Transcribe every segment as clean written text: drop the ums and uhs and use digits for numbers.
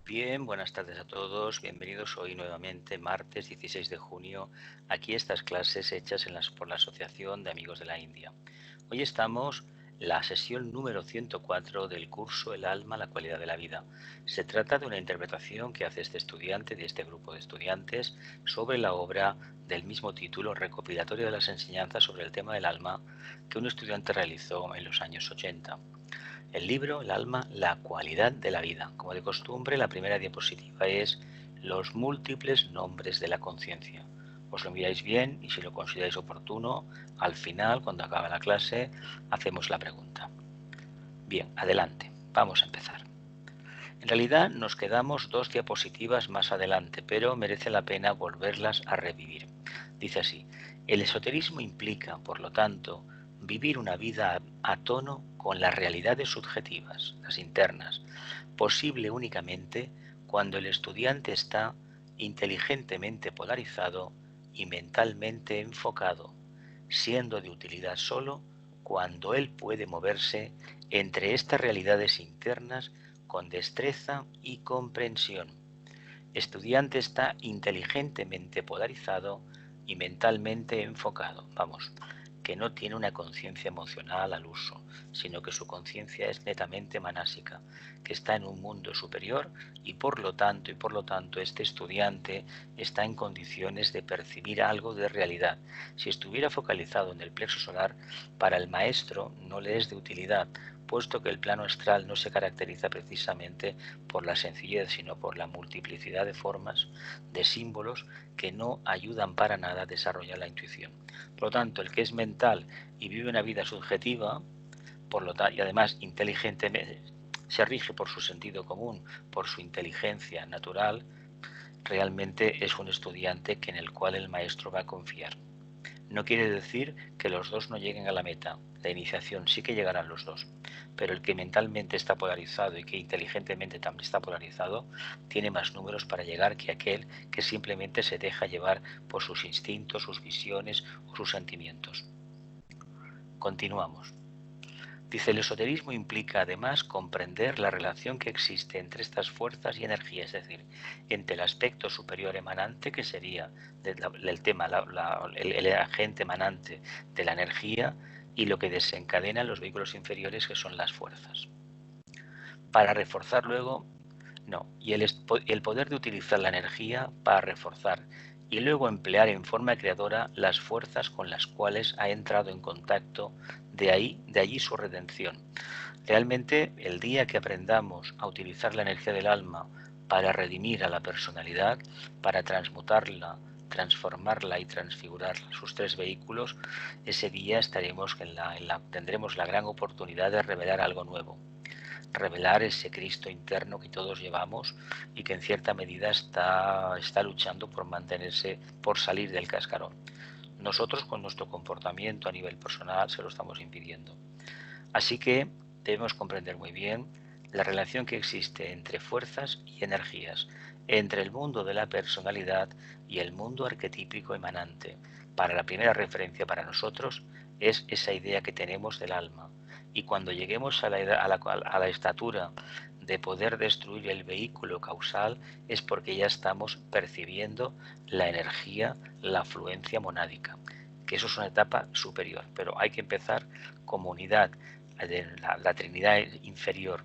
Bien, buenas tardes a todos. Bienvenidos hoy nuevamente, martes 16 de junio, aquí estas clases hechas por la Asociación de Amigos de la India. Hoy estamos en la sesión número 104 del curso El alma, la cualidad de la vida. Se trata de una interpretación que hace este estudiante, de este grupo de estudiantes, sobre la obra del mismo título, recopilatorio de las enseñanzas sobre el tema del alma, que un estudiante realizó en los años 80. El libro, El alma, la cualidad de la vida. Como de costumbre, la primera diapositiva es los múltiples nombres de la conciencia. Os lo miráis bien y si lo consideráis oportuno, al final, cuando acabe la clase, hacemos la pregunta. Bien, adelante, vamos a empezar. En realidad nos quedamos dos diapositivas más adelante, pero merece la pena volverlas a revivir. Dice así, el esoterismo implica, por lo tanto, vivir una vida a tono con las realidades subjetivas, las internas, posible únicamente cuando el estudiante está inteligentemente polarizado y mentalmente enfocado, siendo de utilidad solo cuando él puede moverse entre estas realidades internas con destreza y comprensión. Estudiante está inteligentemente polarizado y mentalmente enfocado. Vamos, que no tiene una conciencia emocional al uso, sino que su conciencia es netamente manásica, que está en un mundo superior y por lo tanto este estudiante está en condiciones de percibir algo de realidad. Si estuviera focalizado en el plexo solar, para el maestro no le es de utilidad, puesto que el plano astral no se caracteriza precisamente por la sencillez, sino por la multiplicidad de formas, de símbolos que no ayudan para nada a desarrollar la intuición. Por lo tanto, el que es mental y vive una vida subjetiva, y además inteligente, se rige por su sentido común, por su inteligencia natural, realmente es un estudiante en el cual el maestro va a confiar. No quiere decir que los dos no lleguen a la meta. La iniciación sí que llegarán los dos, pero el que mentalmente está polarizado y que inteligentemente también está polarizado tiene más números para llegar que aquel que simplemente se deja llevar por sus instintos, sus visiones o sus sentimientos. Continuamos. Dice, el esoterismo implica además comprender la relación que existe entre estas fuerzas y energías, es decir, entre el aspecto superior emanante, que sería el tema, el agente emanante de la energía, y lo que desencadena los vehículos inferiores, que son las fuerzas. Para reforzar luego, no, y el poder de utilizar la energía para reforzar y luego emplear en forma creadora las fuerzas con las cuales ha entrado en contacto, de allí su redención. Realmente, el día que aprendamos a utilizar la energía del alma para redimir a la personalidad, para transmutarla, transformarla y transfigurar sus tres vehículos, ese día tendremos la gran oportunidad de revelar algo nuevo, revelar ese Cristo interno que todos llevamos y que en cierta medida está luchando por mantenerse, por salir del cascarón. Nosotros con nuestro comportamiento a nivel personal se lo estamos impidiendo. Así que debemos comprender muy bien la relación que existe entre fuerzas y energías, entre el mundo de la personalidad y el mundo arquetípico emanante. Para la primera referencia para nosotros es esa idea que tenemos del alma. Y cuando lleguemos a la estatura de poder destruir el vehículo causal, es porque ya estamos percibiendo la energía, la afluencia monádica, que eso es una etapa superior, pero hay que empezar como unidad de la Trinidad inferior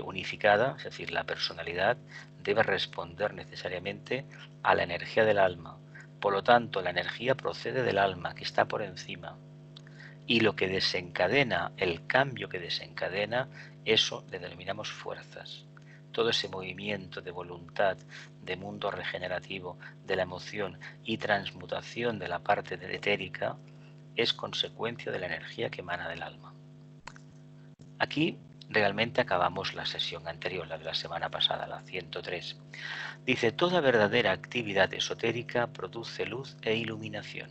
unificada, es decir, la personalidad, debe responder necesariamente a la energía del alma. Por lo tanto, la energía procede del alma, que está por encima. Y lo que desencadena, el cambio que desencadena, eso le denominamos fuerzas. Todo ese movimiento de voluntad, de mundo regenerativo, de la emoción y transmutación de la parte etérica, es consecuencia de la energía que emana del alma. Aquí realmente acabamos la sesión anterior, la de la semana pasada, la 103. Dice, toda verdadera actividad esotérica produce luz e iluminación.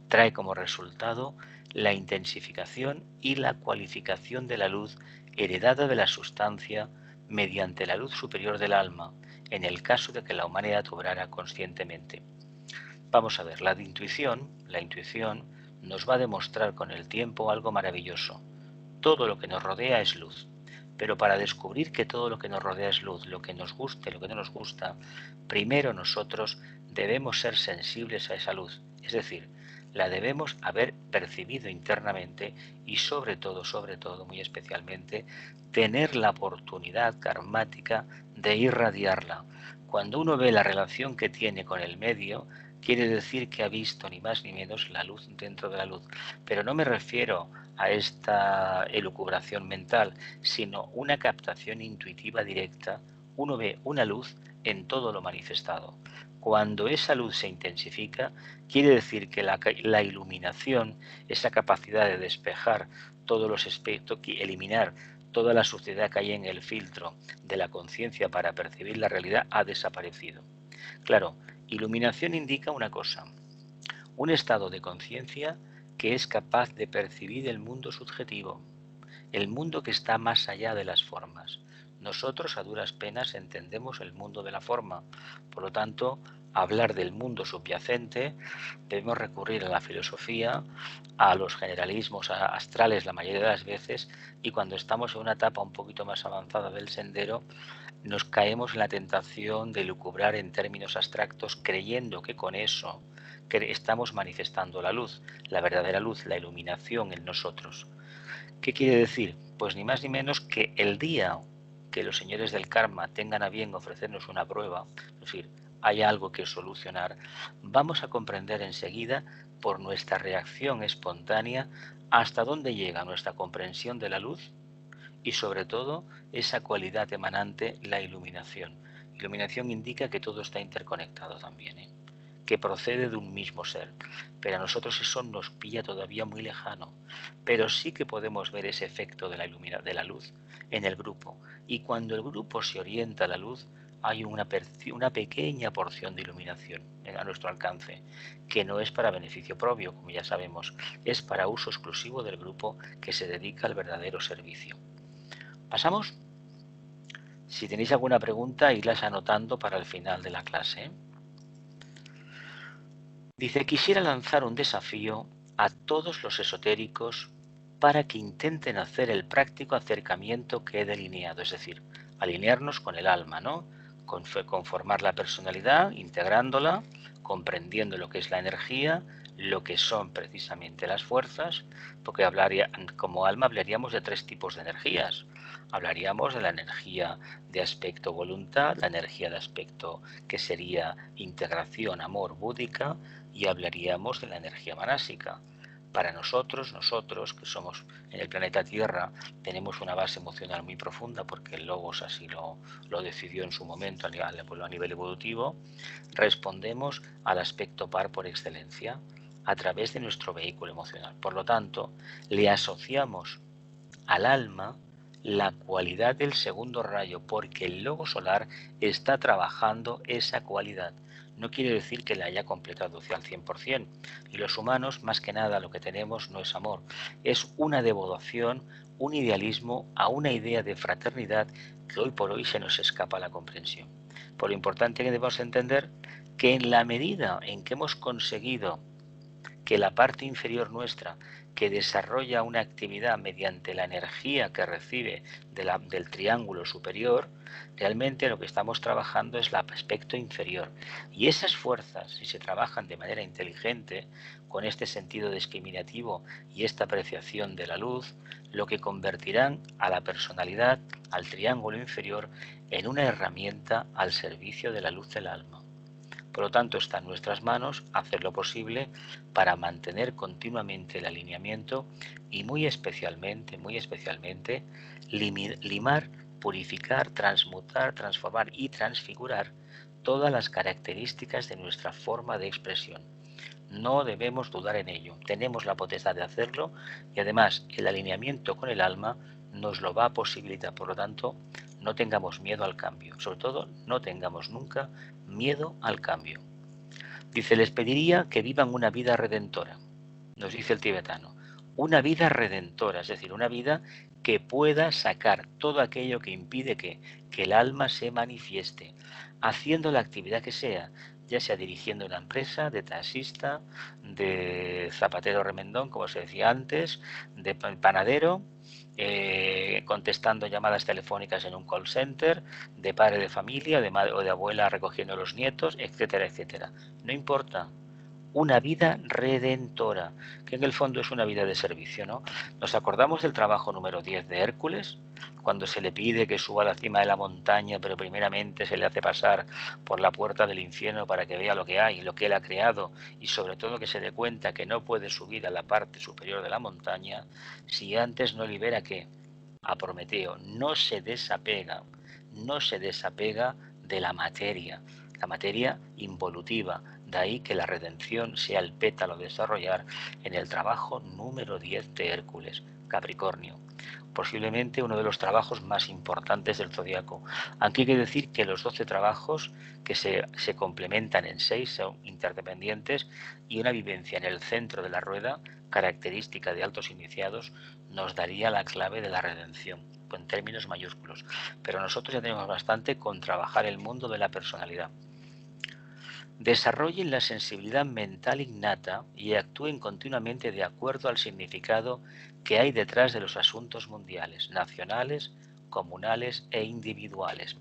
Trae como resultado la intensificación y la cualificación de la luz heredada de la sustancia mediante la luz superior del alma, en el caso de que la humanidad obrara conscientemente. Vamos a ver, la intuición nos va a demostrar con el tiempo algo maravilloso. Todo lo que nos rodea es luz, Pero para descubrir que todo lo que nos rodea es luz, lo que nos guste, lo que no nos gusta, primero nosotros debemos ser sensibles a esa luz. Es decir, la debemos haber percibido internamente y sobre todo, muy especialmente, tener la oportunidad karmática de irradiarla. Cuando uno ve la relación que tiene con el medio, quiere decir que ha visto ni más ni menos la luz dentro de la luz. Pero no me refiero a esta elucubración mental, sino una captación intuitiva directa. Uno ve una luz en todo lo manifestado. Cuando esa luz se intensifica, quiere decir que la iluminación, esa capacidad de despejar todos los aspectos, eliminar toda la suciedad que hay en el filtro de la conciencia para percibir la realidad, ha desaparecido. Claro, iluminación indica una cosa, un estado de conciencia que es capaz de percibir el mundo subjetivo, el mundo que está más allá de las formas. Nosotros a duras penas entendemos el mundo de la forma, por lo tanto, hablar del mundo subyacente debemos recurrir a la filosofía, a los generalismos astrales la mayoría de las veces, y cuando estamos en una etapa un poquito más avanzada del sendero, nos caemos en la tentación de lucubrar en términos abstractos creyendo que con eso estamos manifestando la luz, la verdadera luz, la iluminación en nosotros. ¿Qué quiere decir? Pues ni más ni menos que el día que los señores del karma tengan a bien ofrecernos una prueba, es decir, hay algo que solucionar, vamos a comprender enseguida por nuestra reacción espontánea hasta dónde llega nuestra comprensión de la luz y sobre todo esa cualidad emanante, la iluminación. Iluminación indica que todo está interconectado también, que procede de un mismo ser, pero a nosotros eso nos pilla todavía muy lejano, pero sí que podemos ver ese efecto de la luz en el grupo, y cuando el grupo se orienta a la luz hay una pequeña porción de iluminación a nuestro alcance, que no es para beneficio propio, como ya sabemos, es para uso exclusivo del grupo que se dedica al verdadero servicio. ¿Pasamos? Si tenéis alguna pregunta, irlas anotando para el final de la clase. Dice, quisiera lanzar un desafío a todos los esotéricos para que intenten hacer el práctico acercamiento que he delineado, es decir, alinearnos con el alma, ¿no? Conformar la personalidad, integrándola, comprendiendo lo que es la energía, lo que son precisamente las fuerzas, porque como alma hablaríamos de 3 tipos de energías. Hablaríamos de la energía de aspecto voluntad, la energía de aspecto que sería integración, amor, búdica, y hablaríamos de la energía manásica. Para nosotros que somos en el planeta Tierra, tenemos una base emocional muy profunda porque el Logos así lo decidió en su momento a nivel evolutivo, respondemos al aspecto par por excelencia a través de nuestro vehículo emocional. Por lo tanto, le asociamos al alma la cualidad del segundo rayo porque el logo solar está trabajando esa cualidad. No quiere decir que la haya completado al 100%. Y los humanos, más que nada, lo que tenemos no es amor. Es una devoción, un idealismo a una idea de fraternidad que hoy por hoy se nos escapa a la comprensión. Por lo importante que debemos entender que en la medida en que hemos conseguido que la parte inferior nuestra, que desarrolla una actividad mediante la energía que recibe del triángulo superior, realmente lo que estamos trabajando es el aspecto inferior. Y esas fuerzas, si se trabajan de manera inteligente, con este sentido discriminativo y esta apreciación de la luz, lo que convertirán a la personalidad, al triángulo inferior, en una herramienta al servicio de la luz del alma. Por lo tanto, está en nuestras manos hacer lo posible para mantener continuamente el alineamiento y muy especialmente, limar, purificar, transmutar, transformar y transfigurar todas las características de nuestra forma de expresión. No debemos dudar en ello, tenemos la potestad de hacerlo y además el alineamiento con el alma nos lo va a posibilitar. Por lo tanto, no tengamos miedo al cambio, sobre todo no tengamos nunca miedo al cambio. Dice, les pediría que vivan una vida redentora, nos dice el tibetano, una vida redentora, es decir, una vida que pueda sacar todo aquello que impide que el alma se manifieste, haciendo la actividad que sea, ya sea dirigiendo una empresa, de taxista, de zapatero remendón, como se decía antes, de panadero, contestando llamadas telefónicas en un call center, de padre de familia, de madre o de abuela recogiendo a los nietos, etcétera, etcétera. No importa, una vida redentora, que en el fondo es una vida de servicio, ¿no? Nos acordamos del trabajo número 10 de Hércules, cuando se le pide que suba a la cima de la montaña, pero primeramente se le hace pasar por la puerta del infierno para que vea lo que hay, lo que él ha creado, y sobre todo que se dé cuenta que no puede subir a la parte superior de la montaña si antes no libera ¿qué? A Prometeo. No se desapega de la materia involutiva. De ahí que la redención sea el pétalo a desarrollar en el trabajo número 10 de Hércules, Capricornio. Posiblemente uno de los trabajos más importantes del zodiaco. Aunque hay que decir que los 12 trabajos que se complementan en 6 son interdependientes y una vivencia en el centro de la rueda, característica de altos iniciados, nos daría la clave de la redención, en términos mayúsculos. Pero nosotros ya tenemos bastante con trabajar el mundo de la personalidad. Desarrollen la sensibilidad mental innata y actúen continuamente de acuerdo al significado que hay detrás de los asuntos mundiales, nacionales, comunales e individuales.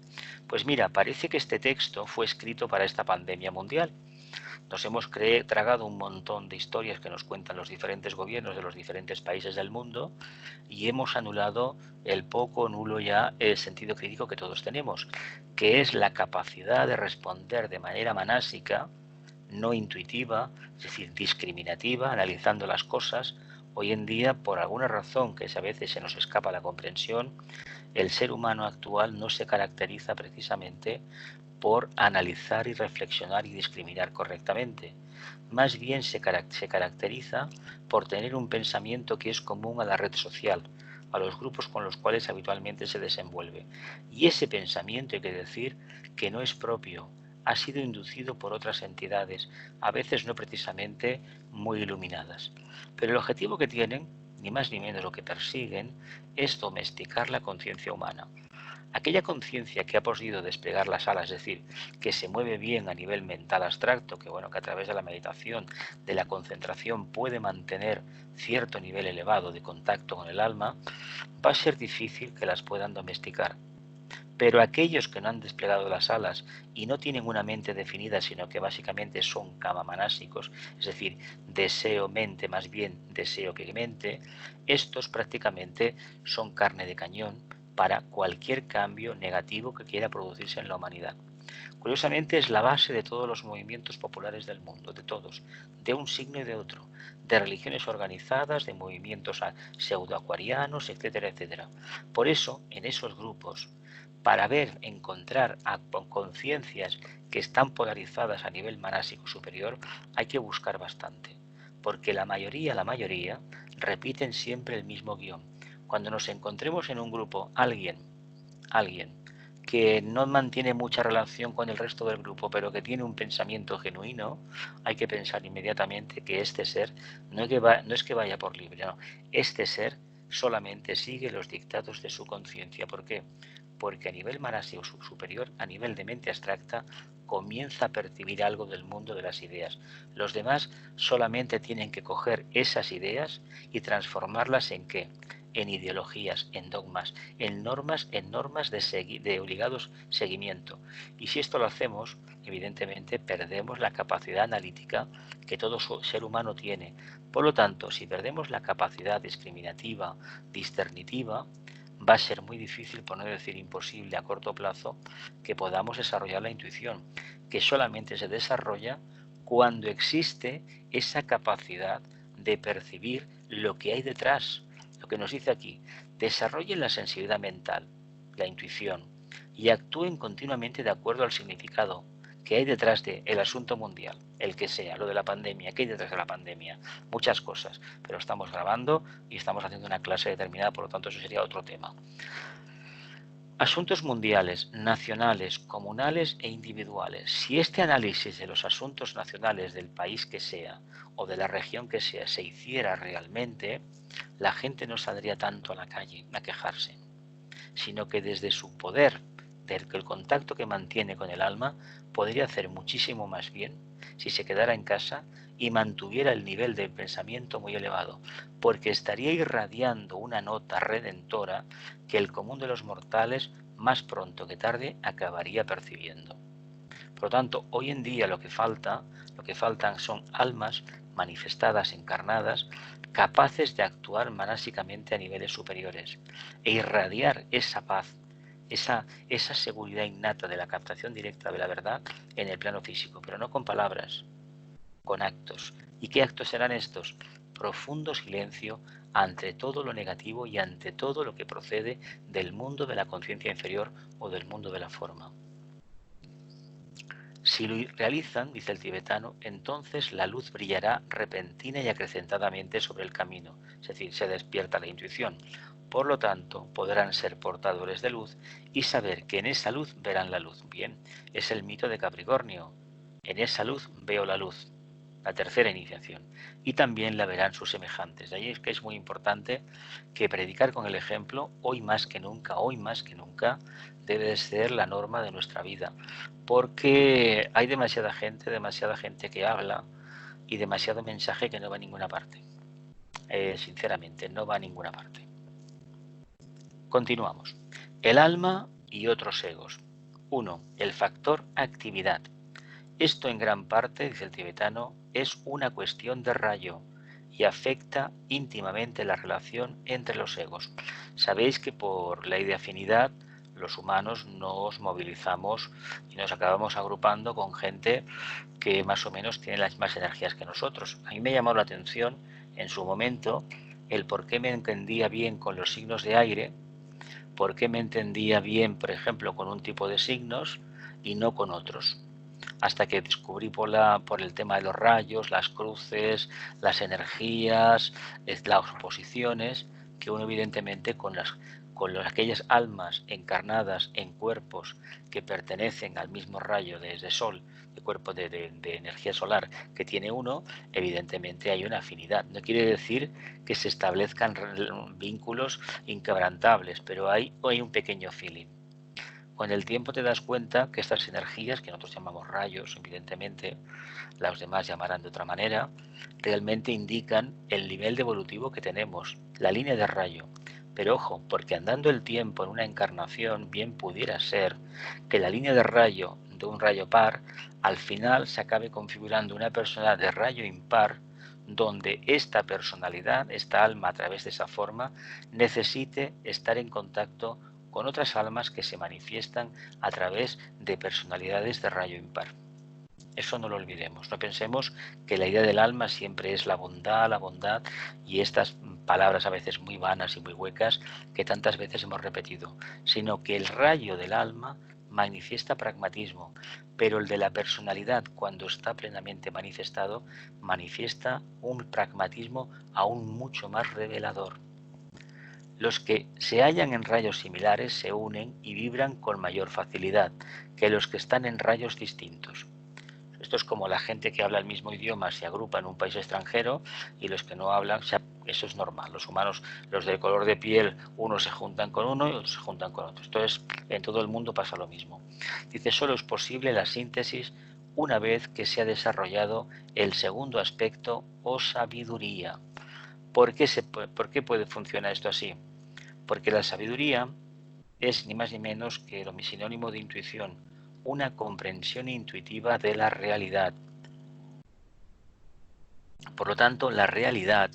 Pues mira, parece que este texto fue escrito para esta pandemia mundial. Nos hemos tragado un montón de historias que nos cuentan los diferentes gobiernos de los diferentes países del mundo y hemos anulado el poco nulo ya el sentido crítico que todos tenemos, que es la capacidad de responder de manera manásica, no intuitiva, es decir, discriminativa, analizando las cosas. Hoy en día, por alguna razón que a veces se nos escapa la comprensión, el ser humano actual no se caracteriza precisamente por analizar y reflexionar y discriminar correctamente. Más bien se caracteriza por tener un pensamiento que es común a la red social, a los grupos con los cuales habitualmente se desenvuelve. Y ese pensamiento, hay que decir, que no es propio, ha sido inducido por otras entidades, a veces no precisamente muy iluminadas. Pero el objetivo que tienen, ni más ni menos lo que persiguen, es domesticar la conciencia humana. Aquella conciencia que ha podido desplegar las alas, es decir, que se mueve bien a nivel mental abstracto, que bueno, que a través de la meditación, de la concentración puede mantener cierto nivel elevado de contacto con el alma, va a ser difícil que las puedan domesticar. Pero aquellos que no han desplegado las alas y no tienen una mente definida, sino que básicamente son kamamanásicos, es decir, deseo-mente más bien deseo que mente, estos prácticamente son carne de cañón para cualquier cambio negativo que quiera producirse en la humanidad. Curiosamente es la base de todos los movimientos populares del mundo, de todos, de un signo y de otro, de religiones organizadas, de movimientos pseudoacuarianos, etcétera, etcétera. Por eso, en esos grupos, para encontrar conciencias que están polarizadas a nivel manásico superior, hay que buscar bastante, porque la mayoría, repiten siempre el mismo guión. Cuando nos encontremos en un grupo, alguien que no mantiene mucha relación con el resto del grupo, pero que tiene un pensamiento genuino, hay que pensar inmediatamente que este ser no es que vaya por libre, no, este ser solamente sigue los dictados de su conciencia. ¿Por qué? Porque a nivel manásico superior, a nivel de mente abstracta, comienza a percibir algo del mundo de las ideas. Los demás solamente tienen que coger esas ideas y transformarlas ¿en qué? En ideologías, en dogmas, en normas de obligados seguimiento. Y si esto lo hacemos, evidentemente perdemos la capacidad analítica que todo ser humano tiene. Por lo tanto, si perdemos la capacidad discriminativa, discernitiva, va a ser muy difícil, por no decir imposible a corto plazo, que podamos desarrollar la intuición, que solamente se desarrolla cuando existe esa capacidad de percibir lo que hay detrás. Lo que nos dice aquí, desarrollen la sensibilidad mental, la intuición, y actúen continuamente de acuerdo al significado que hay detrás del asunto mundial, el que sea, lo de la pandemia, ¿qué hay detrás de la pandemia? Muchas cosas, pero estamos grabando y estamos haciendo una clase determinada, por lo tanto eso sería otro tema. Asuntos mundiales, nacionales, comunales e individuales. Si este análisis de los asuntos nacionales del país que sea o de la región que sea se hiciera realmente, la gente no saldría tanto a la calle a quejarse, sino que desde su poder que el contacto que mantiene con el alma podría hacer muchísimo más bien si se quedara en casa y mantuviera el nivel del pensamiento muy elevado, porque estaría irradiando una nota redentora que el común de los mortales más pronto que tarde acabaría percibiendo. Por lo tanto, hoy en día lo que faltan son almas manifestadas, encarnadas, capaces de actuar manásicamente a niveles superiores e irradiar esa paz, esa seguridad innata de la captación directa de la verdad en el plano físico, pero no con palabras, con actos. ¿Y qué actos serán estos? Profundo silencio ante todo lo negativo y ante todo lo que procede del mundo de la conciencia inferior o del mundo de la forma. Si lo realizan, dice el tibetano, entonces la luz brillará repentina y acrecentadamente sobre el camino, es decir, se despierta la intuición. Por lo tanto, podrán ser portadores de luz y saber que en esa luz verán la luz. Bien, es el mito de Capricornio. En esa luz veo la luz, la tercera iniciación, y también la verán sus semejantes. De ahí es que es muy importante que predicar con el ejemplo, hoy más que nunca, debe de ser la norma de nuestra vida, porque hay demasiada gente que habla y demasiado mensaje que no va a ninguna parte. Sinceramente, no va a ninguna parte. Continuamos. El alma y otros egos. 1. El factor actividad. Esto en gran parte, dice el tibetano, es una cuestión de rayo y afecta íntimamente la relación entre los egos. Sabéis que por ley de afinidad los humanos nos movilizamos y nos acabamos agrupando con gente que más o menos tiene las mismas energías que nosotros. A mí me llamó la atención en su momento el por qué me entendía bien con los signos de aire, por qué me entendía bien, por ejemplo, con un tipo de signos y no con otros. Hasta que descubrí por el tema de los rayos, las cruces, las energías, las oposiciones, que uno evidentemente con aquellas almas encarnadas en cuerpos que pertenecen al mismo rayo desde Sol, de cuerpo de energía solar que tiene uno, evidentemente hay una afinidad. No quiere decir que se establezcan vínculos inquebrantables, pero hay un pequeño feeling. Con el tiempo te das cuenta que estas energías, que nosotros llamamos rayos, evidentemente, los demás llamarán de otra manera, realmente indican el nivel evolutivo que tenemos, la línea de rayo. Pero ojo, porque andando el tiempo en una encarnación, bien pudiera ser que la línea de rayo de un rayo par, al final se acabe configurando una personalidad de rayo impar, donde esta personalidad, esta alma a través de esa forma, necesite estar en contacto con otras almas que se manifiestan a través de personalidades de rayo impar. Eso no lo olvidemos, no pensemos que la idea del alma siempre es la bondad y estas palabras a veces muy vanas y muy huecas que tantas veces hemos repetido, sino que el rayo del alma manifiesta pragmatismo, pero el de la personalidad, cuando está plenamente manifestado, manifiesta un pragmatismo aún mucho más revelador. Los que se hallan en rayos similares se unen y vibran con mayor facilidad que los que están en rayos distintos. Esto es como la gente que habla el mismo idioma se agrupa en un país extranjero y los que no hablan, eso es normal. Los humanos, los de color de piel, unos se juntan con uno y otros se juntan con otro. Entonces, en todo el mundo pasa lo mismo. Dice, solo es posible la síntesis una vez que se ha desarrollado el segundo aspecto o sabiduría. ¿Por qué puede funcionar esto así? Porque la sabiduría es ni más ni menos que lo sinónimo de intuición, una comprensión intuitiva de la realidad. Por lo tanto, la realidad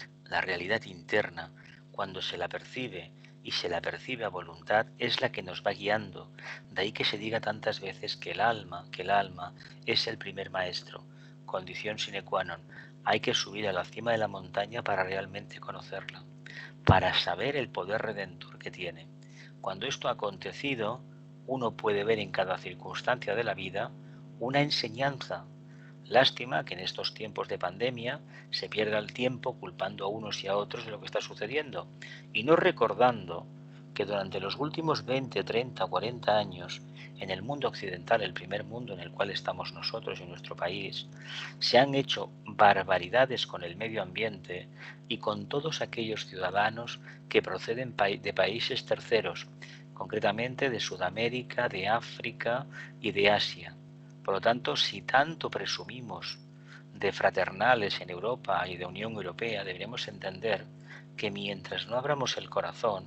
interna, cuando se la percibe y se la percibe a voluntad, es la que nos va guiando. De ahí que se diga tantas veces que el alma es el primer maestro, condición sine qua non. Hay que subir a la cima de la montaña para realmente conocerla, para saber el poder redentor que tiene. Cuando esto ha acontecido, uno puede ver en cada circunstancia de la vida una enseñanza. Lástima que en estos tiempos de pandemia se pierda el tiempo culpando a unos y a otros de lo que está sucediendo y no recordando que durante los últimos 20, 30, 40 años en el mundo occidental, el primer mundo en el cual estamos nosotros y nuestro país, se han hecho barbaridades con el medio ambiente y con todos aquellos ciudadanos que proceden de países terceros concretamente de Sudamérica, de África y de Asia. Por lo tanto, si tanto presumimos de fraternales en Europa y de Unión Europea, deberíamos entender que mientras no abramos el corazón,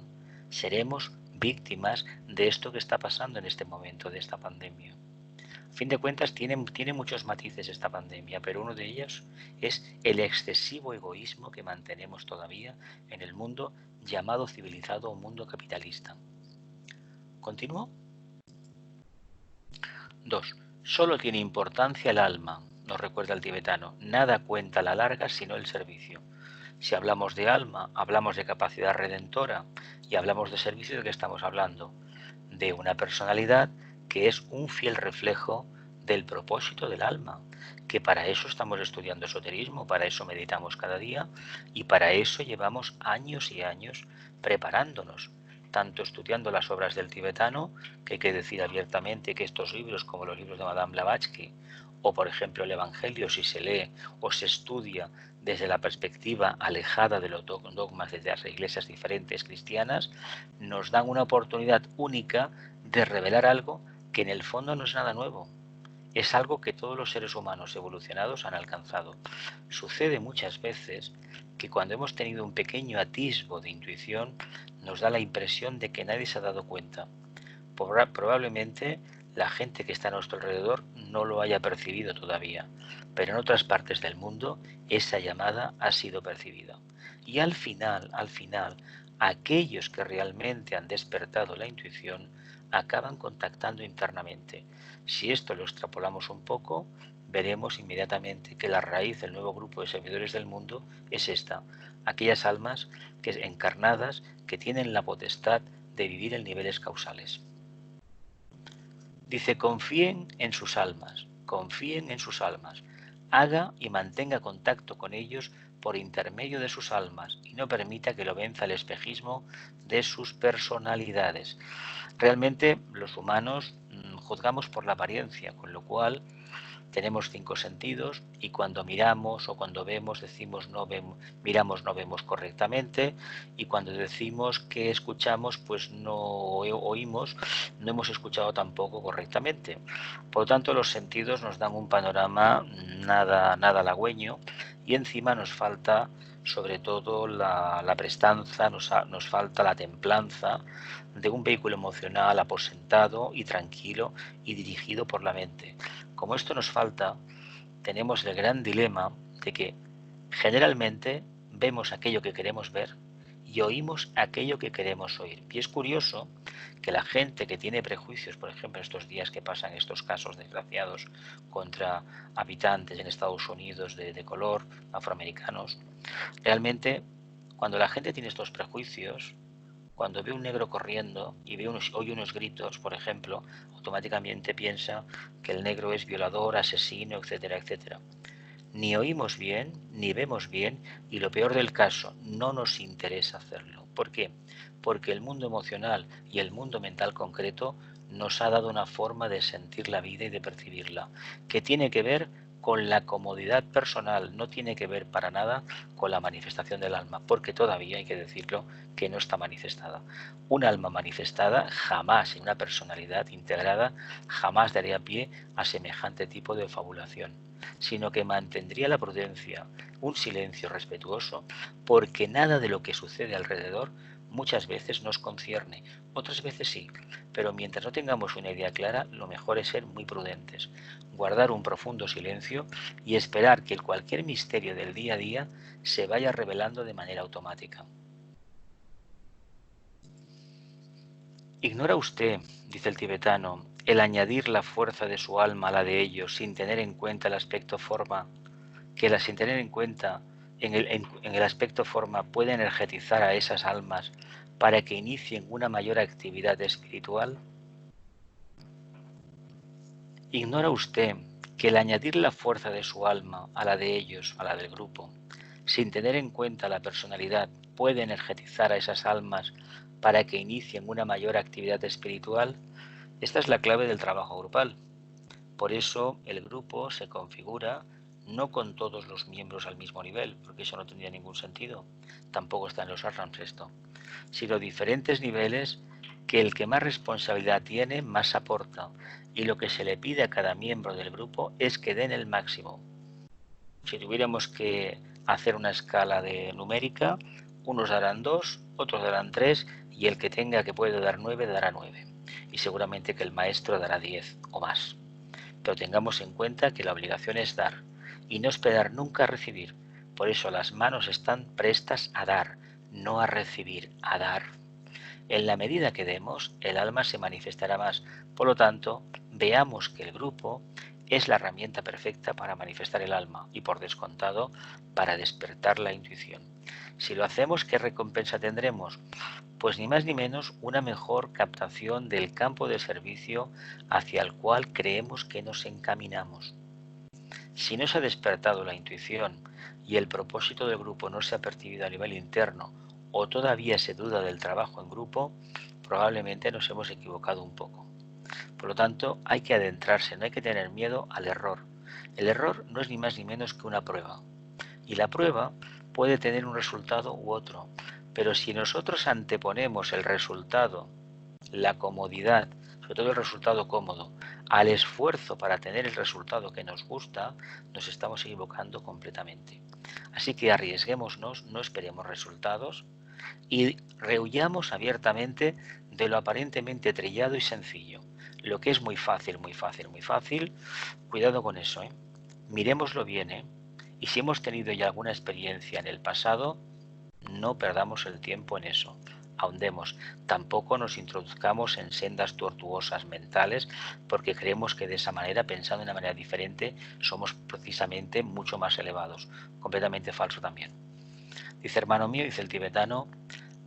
seremos víctimas de esto que está pasando en este momento, de esta pandemia. A fin de cuentas, tiene muchos matices esta pandemia, pero uno de ellos es el excesivo egoísmo que mantenemos todavía en el mundo llamado civilizado o mundo capitalista. ¿Continúo? 2. Solo tiene importancia el alma, nos recuerda el tibetano. Nada cuenta a la larga sino el servicio. Si hablamos de alma, hablamos de capacidad redentora y hablamos de servicio, ¿de qué estamos hablando? De una personalidad que es un fiel reflejo del propósito del alma, que para eso estamos estudiando esoterismo, para eso meditamos cada día y para eso llevamos años y años preparándonos, tanto estudiando las obras del tibetano, que hay que decir abiertamente que estos libros, como los libros de Madame Blavatsky, o por ejemplo el Evangelio, si se lee o se estudia desde la perspectiva alejada de los dogmas de las iglesias diferentes cristianas, nos dan una oportunidad única de revelar algo que en el fondo no es nada nuevo. Es algo que todos los seres humanos evolucionados han alcanzado. Sucede muchas veces que cuando hemos tenido un pequeño atisbo de intuición, nos da la impresión de que nadie se ha dado cuenta. Probablemente la gente que está a nuestro alrededor no lo haya percibido todavía, pero en otras partes del mundo esa llamada ha sido percibida. Y al final, aquellos que realmente han despertado la intuición acaban contactando internamente. Si esto lo extrapolamos un poco, veremos inmediatamente que la raíz del nuevo grupo de servidores del mundo es esta, aquellas almas encarnadas que tienen la potestad de vivir en niveles causales. Dice, confíen en sus almas, haga y mantenga contacto con ellos por intermedio de sus almas y no permita que lo venza el espejismo de sus personalidades. Realmente los humanos juzgamos por la apariencia, con lo cual tenemos 5 sentidos y cuando miramos o cuando vemos decimos no vemos, miramos no vemos correctamente, y cuando decimos que escuchamos pues no oímos, no hemos escuchado tampoco correctamente. Por lo tanto, los sentidos nos dan un panorama nada halagüeño y encima nos falta sobre todo la prestanza, nos falta la templanza de un vehículo emocional aposentado y tranquilo y dirigido por la mente. Como esto nos falta, tenemos el gran dilema de que generalmente vemos aquello que queremos ver y oímos aquello que queremos oír. Y es curioso que la gente que tiene prejuicios, por ejemplo, estos días que pasan estos casos desgraciados contra habitantes en Estados Unidos de color, afroamericanos, realmente cuando la gente tiene estos prejuicios, cuando ve un negro corriendo y oye unos gritos, por ejemplo, automáticamente piensa que el negro es violador, asesino, etcétera, etcétera. Ni oímos bien, ni vemos bien, y lo peor del caso, no nos interesa hacerlo. ¿Por qué? Porque el mundo emocional y el mundo mental concreto nos ha dado una forma de sentir la vida y de percibirla, que tiene que ver con la comodidad personal, no tiene que ver para nada con la manifestación del alma, porque todavía hay que decirlo que no está manifestada. Un alma manifestada jamás, en una personalidad integrada, jamás daría pie a semejante tipo de fabulación, sino que mantendría la prudencia, un silencio respetuoso, porque nada de lo que sucede alrededor muchas veces nos concierne, otras veces sí, pero mientras no tengamos una idea clara, lo mejor es ser muy prudentes, guardar un profundo silencio y esperar que cualquier misterio del día a día se vaya revelando de manera automática. ¿Ignora usted, dice el tibetano, el añadir la fuerza de su alma a la de ellos sin tener en cuenta el aspecto forma, sin tener en cuenta en el aspecto forma puede energetizar a esas almas para que inicien una mayor actividad espiritual? ¿Ignora usted que el añadir la fuerza de su alma a la de ellos, a la del grupo, sin tener en cuenta la personalidad, puede energetizar a esas almas para que inicien una mayor actividad espiritual? Esta es la clave del trabajo grupal. Por eso el grupo se configura no con todos los miembros al mismo nivel, porque eso no tendría ningún sentido, tampoco está en los ashrams esto, sino diferentes niveles que el que más responsabilidad tiene, más aporta, y lo que se le pide a cada miembro del grupo es que den el máximo. Si tuviéramos que hacer una escala de numérica, unos darán 2, otros darán 3, y el que tenga que puede dar 9 dará 9. Y seguramente que el maestro dará 10 o más. Pero tengamos en cuenta que la obligación es dar, y no esperar nunca a recibir. Por eso las manos están prestas a dar, no a recibir, a dar. En la medida que demos, el alma se manifestará más. Por lo tanto, veamos que el grupo es la herramienta perfecta para manifestar el alma y, por descontado, para despertar la intuición. Si lo hacemos, ¿qué recompensa tendremos? Pues ni más ni menos una mejor captación del campo de servicio hacia el cual creemos que nos encaminamos. Si no se ha despertado la intuición y el propósito del grupo no se ha percibido a nivel interno o todavía se duda del trabajo en grupo, probablemente nos hemos equivocado un poco. Por lo tanto, hay que adentrarse, no hay que tener miedo al error. El error no es ni más ni menos que una prueba. Y la prueba puede tener un resultado u otro. Pero si nosotros anteponemos el resultado, la comodidad, sobre todo el resultado cómodo, al esfuerzo para tener el resultado que nos gusta, nos estamos equivocando completamente. Así que arriesguémonos, no esperemos resultados y rehuyamos abiertamente de lo aparentemente trillado y sencillo. Lo que es muy fácil, muy fácil, muy fácil, cuidado con eso, ¿eh? Miremoslo bien, ¿eh? Y si hemos tenido ya alguna experiencia en el pasado, no perdamos el tiempo en eso. Ahondemos. Tampoco nos introduzcamos en sendas tortuosas mentales porque creemos que de esa manera, pensando de una manera diferente, somos precisamente mucho más elevados. Completamente falso también. Dice, hermano mío, dice el tibetano,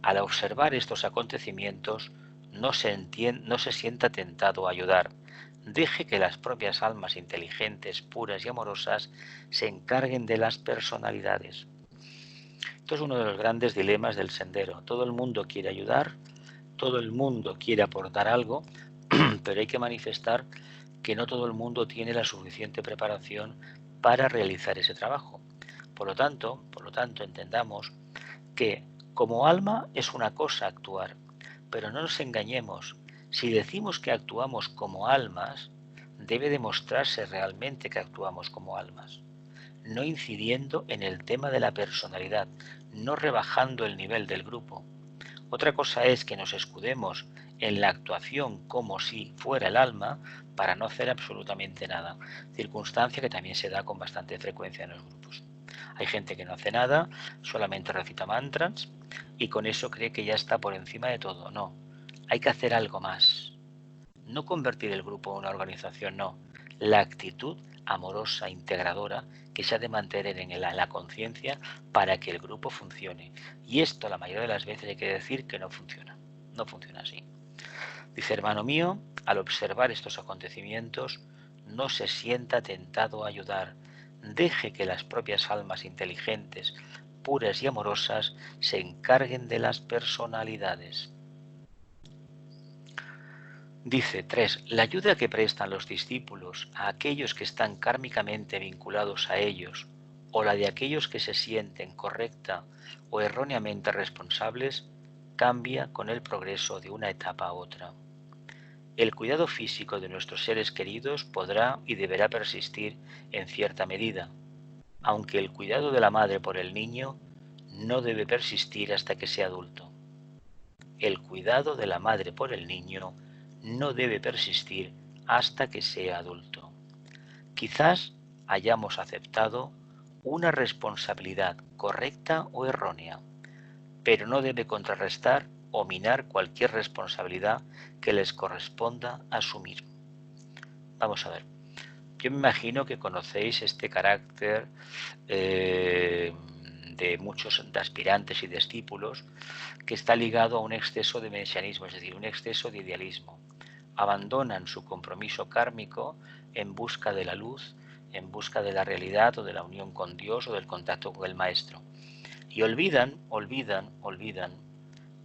al observar estos acontecimientos no se sienta tentado a ayudar. Deje que las propias almas inteligentes, puras y amorosas se encarguen de las personalidades. Esto es uno de los grandes dilemas del sendero. Todo el mundo quiere ayudar, todo el mundo quiere aportar algo, pero hay que manifestar que no todo el mundo tiene la suficiente preparación para realizar ese trabajo. Por lo tanto, entendamos que como alma es una cosa actuar, pero no nos engañemos. Si decimos que actuamos como almas, debe demostrarse realmente que actuamos como almas, no incidiendo en el tema de la personalidad, no rebajando el nivel del grupo. Otra cosa es que nos escudemos en la actuación como si fuera el alma para no hacer absolutamente nada, circunstancia que también se da con bastante frecuencia en los grupos. Hay gente que no hace nada, solamente recita mantras y con eso cree que ya está por encima de todo. No, hay que hacer algo más. No convertir el grupo en una organización, no. La actitud amorosa, integradora, que se ha de mantener en la conciencia para que el grupo funcione. Y esto la mayoría de las veces hay que decir que no funciona. No funciona así. Dice, hermano mío, al observar estos acontecimientos, no se sienta tentado a ayudar. Deje que las propias almas inteligentes, puras y amorosas, se encarguen de las personalidades. Dice 3. La ayuda que prestan los discípulos a aquellos que están kármicamente vinculados a ellos, o la de aquellos que se sienten correcta o erróneamente responsables, cambia con el progreso de una etapa a otra. El cuidado físico de nuestros seres queridos podrá y deberá persistir en cierta medida, aunque el cuidado de la madre por el niño no debe persistir hasta que sea adulto. El cuidado de la madre por el niño no debe persistir hasta que sea adulto. Quizás hayamos aceptado una responsabilidad correcta o errónea, pero no debe contrarrestar o minar cualquier responsabilidad que les corresponda asumir. Vamos a ver. Yo me imagino que conocéis este carácter de muchos aspirantes y discípulos que está ligado a un exceso de mesianismo, es decir, un exceso de idealismo. Abandonan su compromiso kármico en busca de la luz, en busca de la realidad o de la unión con Dios o del contacto con el Maestro. Y olvidan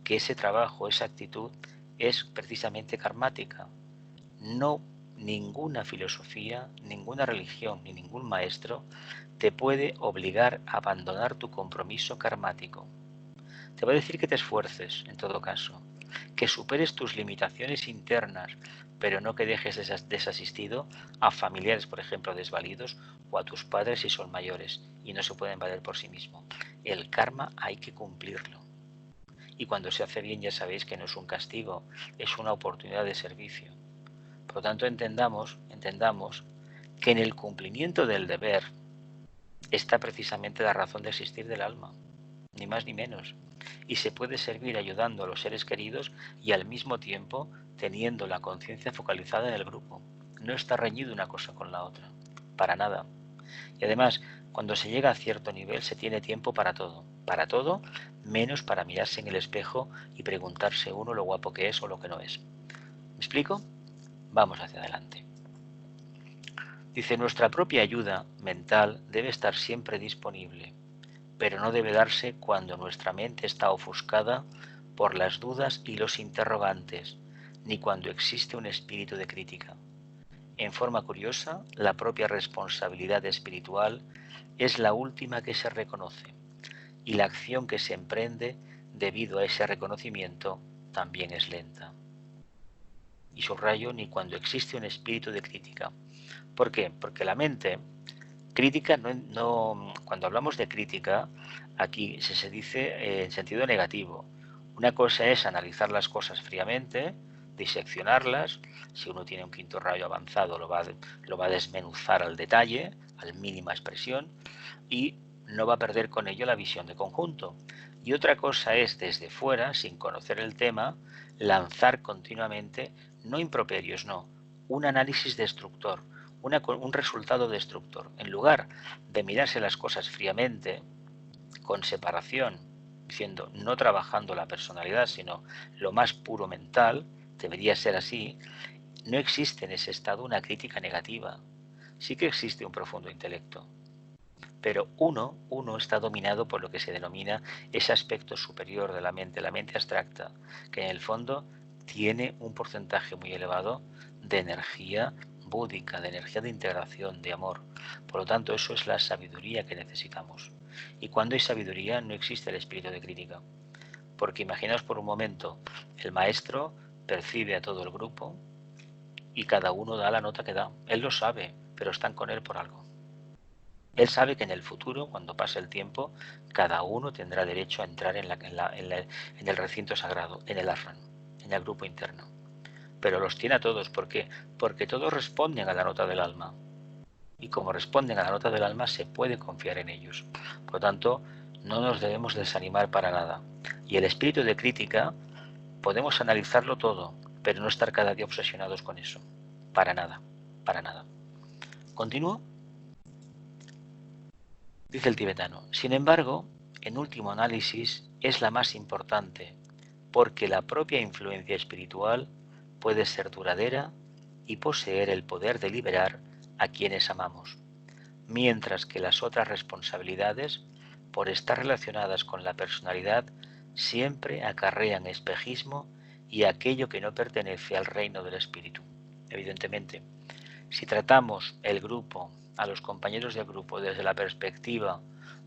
que ese trabajo, esa actitud es precisamente karmática. No ninguna filosofía, ninguna religión ni ningún maestro te puede obligar a abandonar tu compromiso karmático. Te va a decir que te esfuerces, en todo caso, que superes tus limitaciones internas, pero no que dejes desasistido a familiares, por ejemplo, desvalidos, o a tus padres si son mayores y no se pueden valer por sí mismos. El karma hay que cumplirlo. Y cuando se hace bien ya sabéis que no es un castigo, es una oportunidad de servicio. Por lo tanto, entendamos que en el cumplimiento del deber está precisamente la razón de existir del alma, ni más ni menos. Y se puede servir ayudando a los seres queridos y al mismo tiempo teniendo la conciencia focalizada en el grupo. No está reñido una cosa con la otra, para nada. Y además, cuando se llega a cierto nivel se tiene tiempo para todo, menos para mirarse en el espejo y preguntarse uno lo guapo que es o lo que no es. ¿Me explico? Vamos hacia adelante. Dice, nuestra propia ayuda mental debe estar siempre disponible, pero no debe darse cuando nuestra mente está ofuscada por las dudas y los interrogantes, ni cuando existe un espíritu de crítica. En forma curiosa, la propia responsabilidad espiritual es la última que se reconoce, y la acción que se emprende debido a ese reconocimiento también es lenta. Y subrayo, ni cuando existe un espíritu de crítica. ¿Por qué? Porque la mente crítica, cuando hablamos de crítica, aquí se dice en sentido negativo. Una cosa es analizar las cosas fríamente, diseccionarlas. Si uno tiene un quinto rayo avanzado, lo va a desmenuzar al detalle, a la mínima expresión, y no va a perder con ello la visión de conjunto. Y otra cosa es, desde fuera, sin conocer el tema, lanzar continuamente, no improperios, no, un análisis destructor, un resultado destructor. En lugar de mirarse las cosas fríamente, con separación, diciendo, no trabajando la personalidad, sino lo más puro mental, debería ser así, no existe en ese estado una crítica negativa. Sí que existe un profundo intelecto, pero uno está dominado por lo que se denomina ese aspecto superior de la mente abstracta, que en el fondo tiene un porcentaje muy elevado de energía búdica, de energía de integración, de amor. Por lo tanto, eso es la sabiduría que necesitamos. Y cuando hay sabiduría no existe el espíritu de crítica. Porque imaginaos por un momento, el maestro percibe a todo el grupo y cada uno da la nota que da. Él lo sabe, pero están con él por algo. Él sabe que en el futuro, cuando pase el tiempo, cada uno tendrá derecho a entrar en el recinto sagrado, en el ashram, en el grupo interno. Pero los tiene a todos. ¿Por qué? Porque todos responden a la nota del alma. Y como responden a la nota del alma, se puede confiar en ellos. Por lo tanto, no nos debemos desanimar para nada. Y el espíritu de crítica, podemos analizarlo todo, pero no estar cada día obsesionados con eso. Para nada, para nada. ¿Continúo? Dice el tibetano, sin embargo, en último análisis, es la más importante, porque la propia influencia espiritual puede ser duradera y poseer el poder de liberar a quienes amamos, mientras que las otras responsabilidades, por estar relacionadas con la personalidad, siempre acarrean espejismo y aquello que no pertenece al reino del espíritu. Evidentemente, si tratamos el grupo, a los compañeros del grupo, desde la perspectiva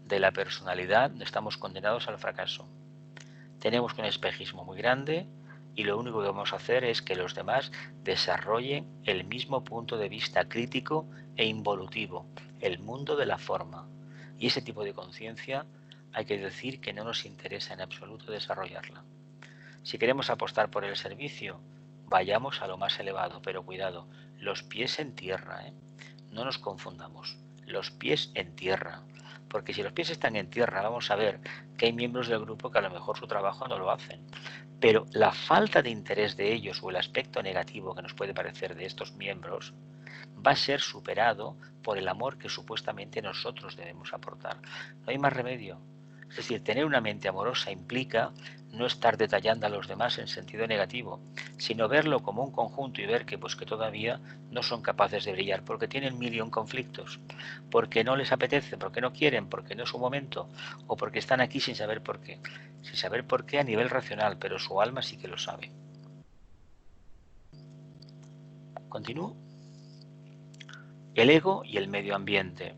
de la personalidad, estamos condenados al fracaso. Tenemos un espejismo muy grande y lo único que vamos a hacer es que los demás desarrollen el mismo punto de vista crítico e involutivo, el mundo de la forma. Y ese tipo de conciencia hay que decir que no nos interesa en absoluto desarrollarla. Si queremos apostar por el servicio, vayamos a lo más elevado, pero cuidado, los pies en tierra, no nos confundamos, los pies en tierra, porque si los pies están en tierra vamos a ver que hay miembros del grupo que a lo mejor su trabajo no lo hacen, pero la falta de interés de ellos o el aspecto negativo que nos puede parecer de estos miembros va a ser superado por el amor que supuestamente nosotros debemos aportar. No hay más remedio. Es decir, tener una mente amorosa implica no estar detallando a los demás en sentido negativo, sino verlo como un conjunto y ver que todavía no son capaces de brillar, porque tienen mil y un conflictos, porque no les apetece, porque no quieren, porque no es su momento, o porque están aquí sin saber por qué. Sin saber por qué a nivel racional, pero su alma sí que lo sabe. ¿Continúo? El ego y el medio ambiente.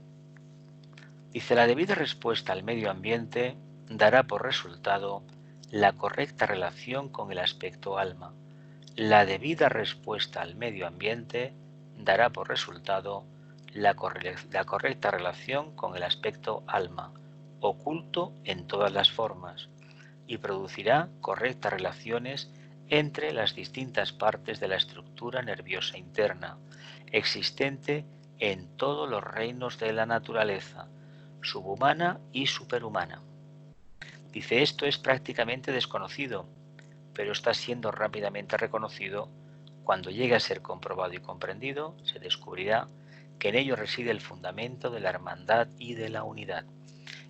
Dice, la debida respuesta al medio ambiente dará por resultado la correcta relación con el aspecto alma. La debida respuesta al medio ambiente dará por resultado la correcta relación con el aspecto alma, oculto en todas las formas, y producirá correctas relaciones entre las distintas partes de la estructura nerviosa interna, existente en todos los reinos de la naturaleza, subhumana y superhumana. Dice, esto es prácticamente desconocido, pero está siendo rápidamente reconocido. Cuando llegue a ser comprobado y comprendido, se descubrirá que en ello reside el fundamento de la hermandad y de la unidad.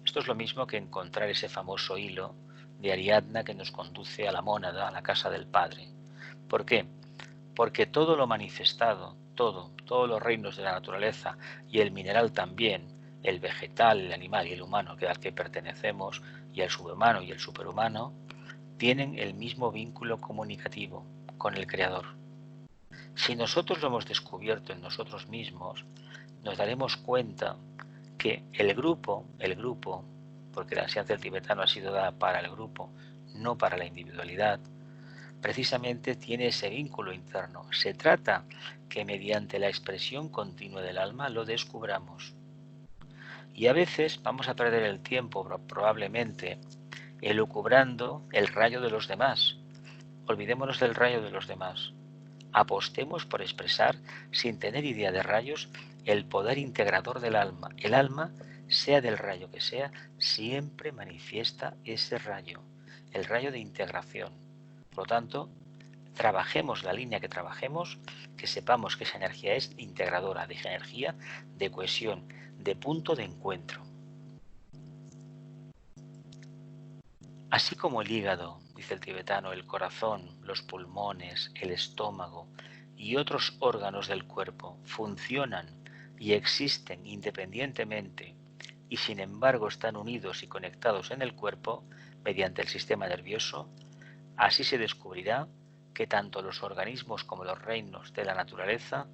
Esto es lo mismo que encontrar ese famoso hilo de Ariadna que nos conduce a la mónada, a la casa del Padre. ¿Por qué? Porque todo lo manifestado, todos los reinos de la naturaleza y el mineral también, el vegetal, el animal y el humano al que pertenecemos, y el subhumano y el superhumano, tienen el mismo vínculo comunicativo con el Creador. Si nosotros lo hemos descubierto en nosotros mismos, nos daremos cuenta que el grupo, porque la enseñanza del tibetano ha sido dada para el grupo, no para la individualidad, precisamente tiene ese vínculo interno. Se trata que mediante la expresión continua del alma lo descubramos. Y a veces vamos a perder el tiempo, probablemente, elucubrando el rayo de los demás. Olvidémonos del rayo de los demás. Apostemos por expresar, sin tener idea de rayos, el poder integrador del alma. El alma, sea del rayo que sea, siempre manifiesta ese rayo, el rayo de integración. Por lo tanto, trabajemos la línea que trabajemos, que sepamos que esa energía es integradora, de energía, de cohesión, de punto de encuentro. Así como el hígado, dice el tibetano, el corazón, los pulmones, el estómago y otros órganos del cuerpo funcionan y existen independientemente y sin embargo están unidos y conectados en el cuerpo mediante el sistema nervioso, así se descubrirá que tanto los organismos como los reinos de la naturaleza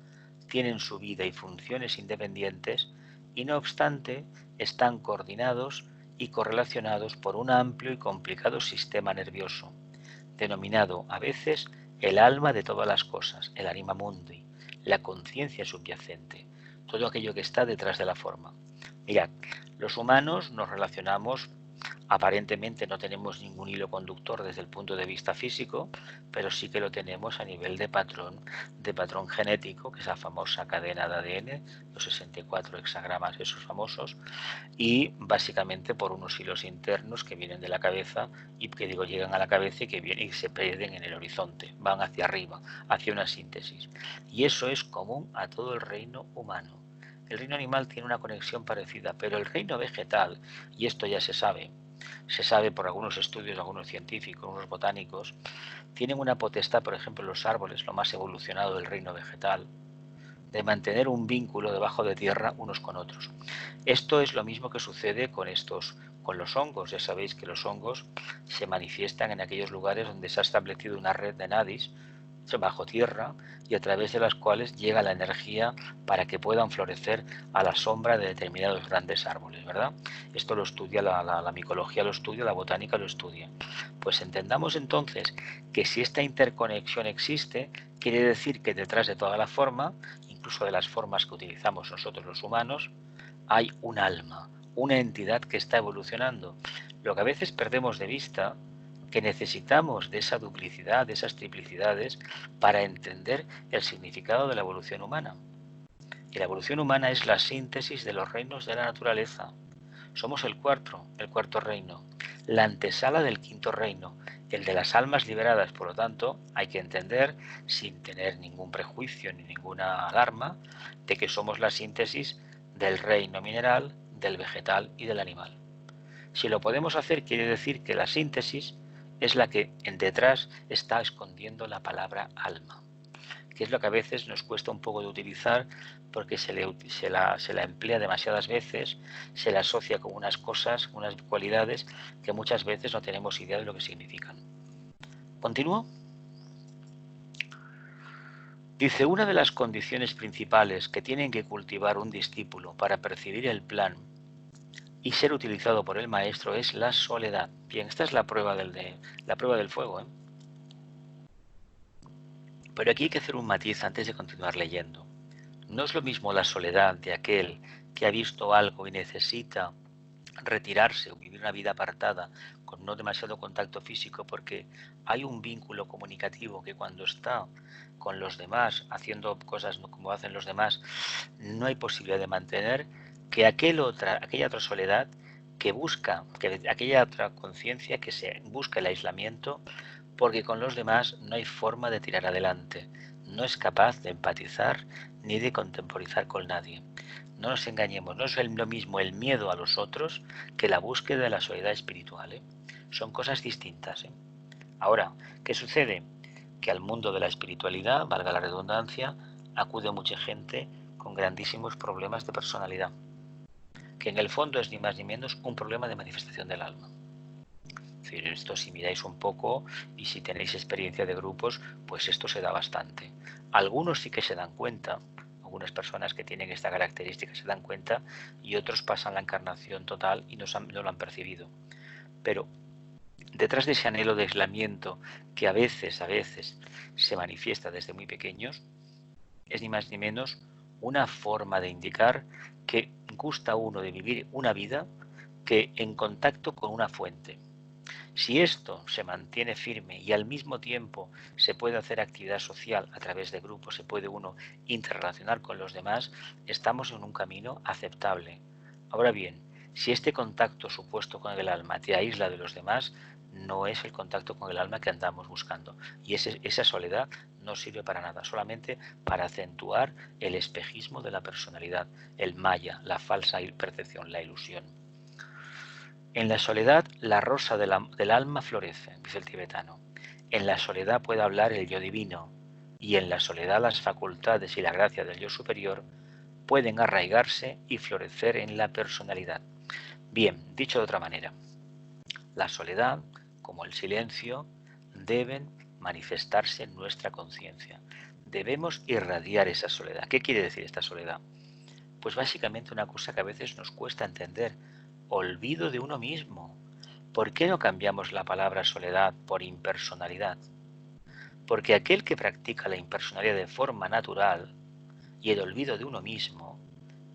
tienen su vida y funciones independientes y no obstante están coordinados y correlacionados por un amplio y complicado sistema nervioso, denominado a veces el alma de todas las cosas, el anima mundi, la conciencia subyacente, todo aquello que está detrás de la forma. Mirad, los humanos nos relacionamos, aparentemente no tenemos ningún hilo conductor desde el punto de vista físico, pero sí que lo tenemos a nivel de patrón genético, que es la famosa cadena de ADN, los 64 hexagramas esos famosos, y básicamente por unos hilos internos que vienen de la cabeza y que llegan a la cabeza y que vienen y se pierden en el horizonte, van hacia arriba, hacia una síntesis. Y eso es común a todo el reino humano. El reino animal tiene una conexión parecida, pero el reino vegetal, y esto ya se sabe por algunos estudios, algunos científicos, algunos botánicos, tienen una potestad, por ejemplo, los árboles, lo más evolucionado del reino vegetal, de mantener un vínculo debajo de tierra unos con otros. Esto es lo mismo que sucede con los hongos. Ya sabéis que los hongos se manifiestan en aquellos lugares donde se ha establecido una red de nadis bajo tierra y a través de las cuales llega la energía para que puedan florecer a la sombra de determinados grandes árboles, ¿verdad? Esto lo estudia la micología, lo estudia, la botánica lo estudia. Pues entendamos entonces que si esta interconexión existe, quiere decir que detrás de toda la forma, incluso de las formas que utilizamos nosotros los humanos, hay un alma, una entidad que está evolucionando. Lo que a veces perdemos de vista, que necesitamos de esa duplicidad, de esas triplicidades, para entender el significado de la evolución humana. Y la evolución humana es la síntesis de los reinos de la naturaleza. Somos el cuarto reino, la antesala del quinto reino, el de las almas liberadas. Por lo tanto, hay que entender, sin tener ningún prejuicio ni ninguna alarma, de que somos la síntesis del reino mineral, del vegetal y del animal. Si lo podemos hacer, quiere decir que la síntesis es la que en detrás está escondiendo la palabra alma, que es lo que a veces nos cuesta un poco de utilizar porque se la emplea demasiadas veces, se la asocia con unas cosas, unas cualidades que muchas veces no tenemos idea de lo que significan. ¿Continúo? Dice, una de las condiciones principales que tienen que cultivar un discípulo para percibir el plan y ser utilizado por el maestro es la soledad. Bien, esta es la prueba la prueba del fuego, ¿eh? Pero aquí hay que hacer un matiz antes de continuar leyendo. No es lo mismo la soledad de aquel que ha visto algo y necesita retirarse o vivir una vida apartada con no demasiado contacto físico porque hay un vínculo comunicativo que cuando está con los demás haciendo cosas como hacen los demás no hay posibilidad de mantener, que aquella otra soledad que busca, que aquella otra conciencia que se busca el aislamiento porque con los demás no hay forma de tirar adelante, no es capaz de empatizar ni de contemporizar con nadie. No nos engañemos, no es lo mismo el miedo a los otros que la búsqueda de la soledad espiritual, ¿eh? Son cosas distintas, ¿eh? Ahora, ¿qué sucede? Que al mundo de la espiritualidad, valga la redundancia, acude mucha gente con grandísimos problemas de personalidad, que en el fondo es ni más ni menos un problema de manifestación del alma. Es decir, esto si miráis un poco y si tenéis experiencia de grupos, pues esto se da bastante. Algunos sí que se dan cuenta, algunas personas que tienen esta característica se dan cuenta y otros pasan la encarnación total y no lo han percibido. Pero detrás de ese anhelo de aislamiento que a veces se manifiesta desde muy pequeños, es ni más ni menos una forma de indicar que gusta uno de vivir una vida que en contacto con una fuente. Si esto se mantiene firme y al mismo tiempo se puede hacer actividad social a través de grupos, se puede uno interrelacionar con los demás, estamos en un camino aceptable. Ahora bien, si este contacto supuesto con el alma te aísla de los demás, no es el contacto con el alma que andamos buscando. Y esa soledad no sirve para nada, solamente para acentuar el espejismo de la personalidad, el maya, la falsa percepción, la ilusión. En la soledad la rosa del alma florece, dice el tibetano. En la soledad puede hablar el yo divino, y en la soledad las facultades y la gracia del yo superior pueden arraigarse y florecer en la personalidad. Bien, dicho de otra manera, la soledad, como el silencio, deben manifestarse en nuestra conciencia. Debemos irradiar esa soledad. ¿Qué quiere decir esta soledad? Pues básicamente una cosa que a veces nos cuesta entender. Olvido de uno mismo. ¿Por qué no cambiamos la palabra soledad por impersonalidad? Porque aquel que practica la impersonalidad de forma natural y el olvido de uno mismo,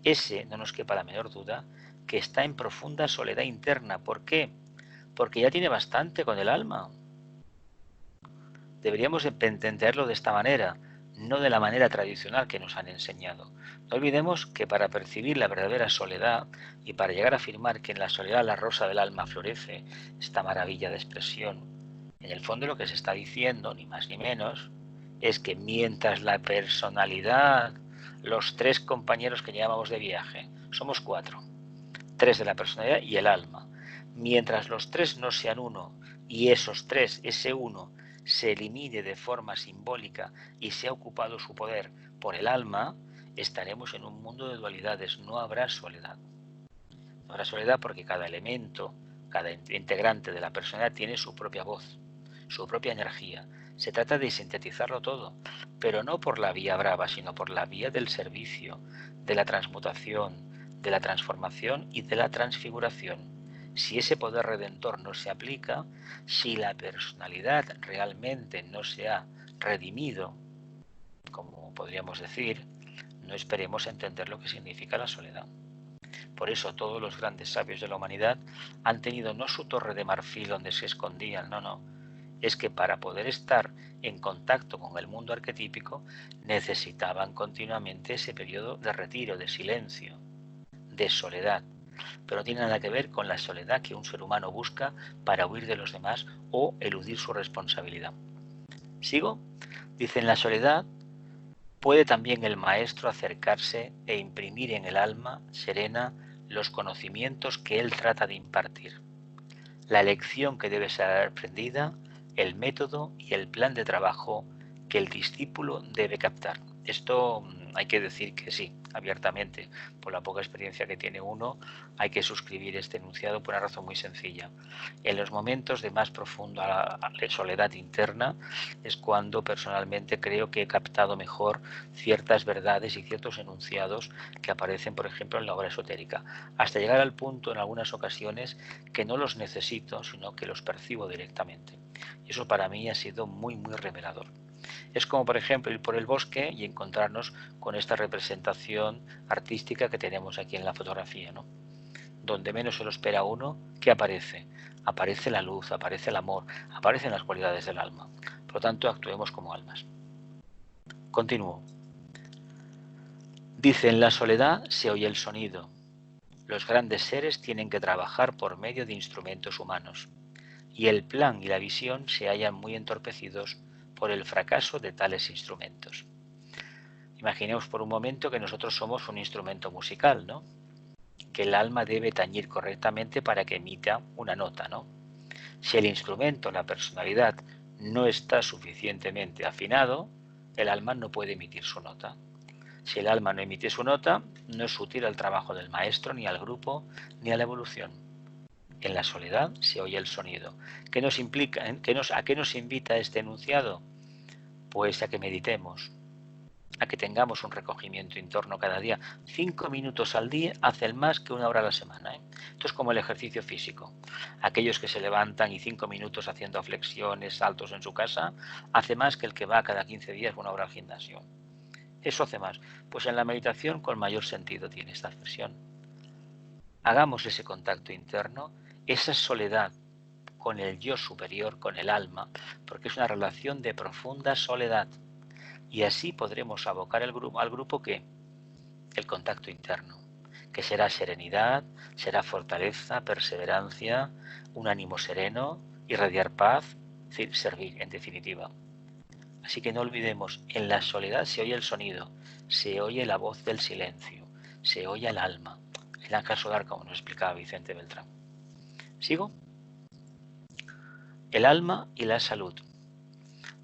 ese, no nos quepa la menor duda, que está en profunda soledad interna. ¿Por qué? Porque ya tiene bastante con el alma. Deberíamos entenderlo de esta manera, no de la manera tradicional que nos han enseñado. No olvidemos que para percibir la verdadera soledad y para llegar a afirmar que en la soledad la rosa del alma florece, esta maravilla de expresión, en el fondo lo que se está diciendo, ni más ni menos, es que mientras la personalidad, los tres compañeros que llevamos de viaje, somos cuatro, tres de la personalidad y el alma, mientras los tres no sean uno y esos tres, ese uno, se elimine de forma simbólica y se ha ocupado su poder por el alma, estaremos en un mundo de dualidades, no habrá soledad. No habrá soledad porque cada elemento, cada integrante de la personalidad tiene su propia voz, su propia energía. Se trata de sintetizarlo todo, pero no por la vía brava, sino por la vía del servicio, de la transmutación, de la transformación y de la transfiguración. Si ese poder redentor no se aplica, si la personalidad realmente no se ha redimido, como podríamos decir, no esperemos entender lo que significa la soledad. Por eso todos los grandes sabios de la humanidad han tenido no su torre de marfil donde se escondían, no. Es que para poder estar en contacto con el mundo arquetípico necesitaban continuamente ese periodo de retiro, de silencio, de soledad. Pero no tiene nada que ver con la soledad que un ser humano busca para huir de los demás o eludir su responsabilidad. ¿Sigo? Dice, en la soledad puede también el maestro acercarse e imprimir en el alma serena los conocimientos que él trata de impartir, la lección que debe ser aprendida, el método y el plan de trabajo que el discípulo debe captar. Esto hay que decir que sí, abiertamente, por la poca experiencia que tiene uno, hay que suscribir este enunciado por una razón muy sencilla. En los momentos de más profunda soledad interna es cuando personalmente creo que he captado mejor ciertas verdades y ciertos enunciados que aparecen, por ejemplo, en la obra esotérica, hasta llegar al punto en algunas ocasiones que no los necesito, sino que los percibo directamente. Y eso para mí ha sido muy, muy revelador. Es como, por ejemplo, ir por el bosque y encontrarnos con esta representación artística que tenemos aquí en la fotografía, ¿no? Donde menos se lo espera uno, ¿qué aparece? Aparece la luz, aparece el amor, aparecen las cualidades del alma. Por lo tanto, actuemos como almas. Continúo. Dice, en la soledad se oye el sonido. Los grandes seres tienen que trabajar por medio de instrumentos humanos, y el plan y la visión se hallan muy entorpecidos por el fracaso de tales instrumentos. Imaginemos por un momento que nosotros somos un instrumento musical, ¿no? Que el alma debe tañir correctamente para que emita una nota, ¿no? Si el instrumento, la personalidad, no está suficientemente afinado, el alma no puede emitir su nota. Si el alma no emite su nota, no es útil al trabajo del maestro, ni al grupo, ni a la evolución. En la soledad se oye el sonido. ¿Qué nos implica? ¿A qué nos invita este enunciado? Pues a que meditemos, a que tengamos un recogimiento interno cada día. 5 minutos al día hacen más que 1 hora a la semana. Esto es como el ejercicio físico. Aquellos que se levantan y 5 minutos haciendo flexiones, saltos en su casa, hace más que el que va cada 15 días 1 hora al gimnasio. Eso hace más. Pues en la meditación con mayor sentido tiene esta expresión. Hagamos ese contacto interno, esa soledad con el yo superior, con el alma, porque es una relación de profunda soledad. Y así podremos abocar al grupo ¿qué? El contacto interno, que será serenidad, será fortaleza, perseverancia, un ánimo sereno, irradiar paz, es decir, servir en definitiva. Así que no olvidemos, en la soledad se oye el sonido, se oye la voz del silencio, se oye el alma, el ángel solar, como nos explicaba Vicente Beltrán. ¿Sigo? El alma y la salud.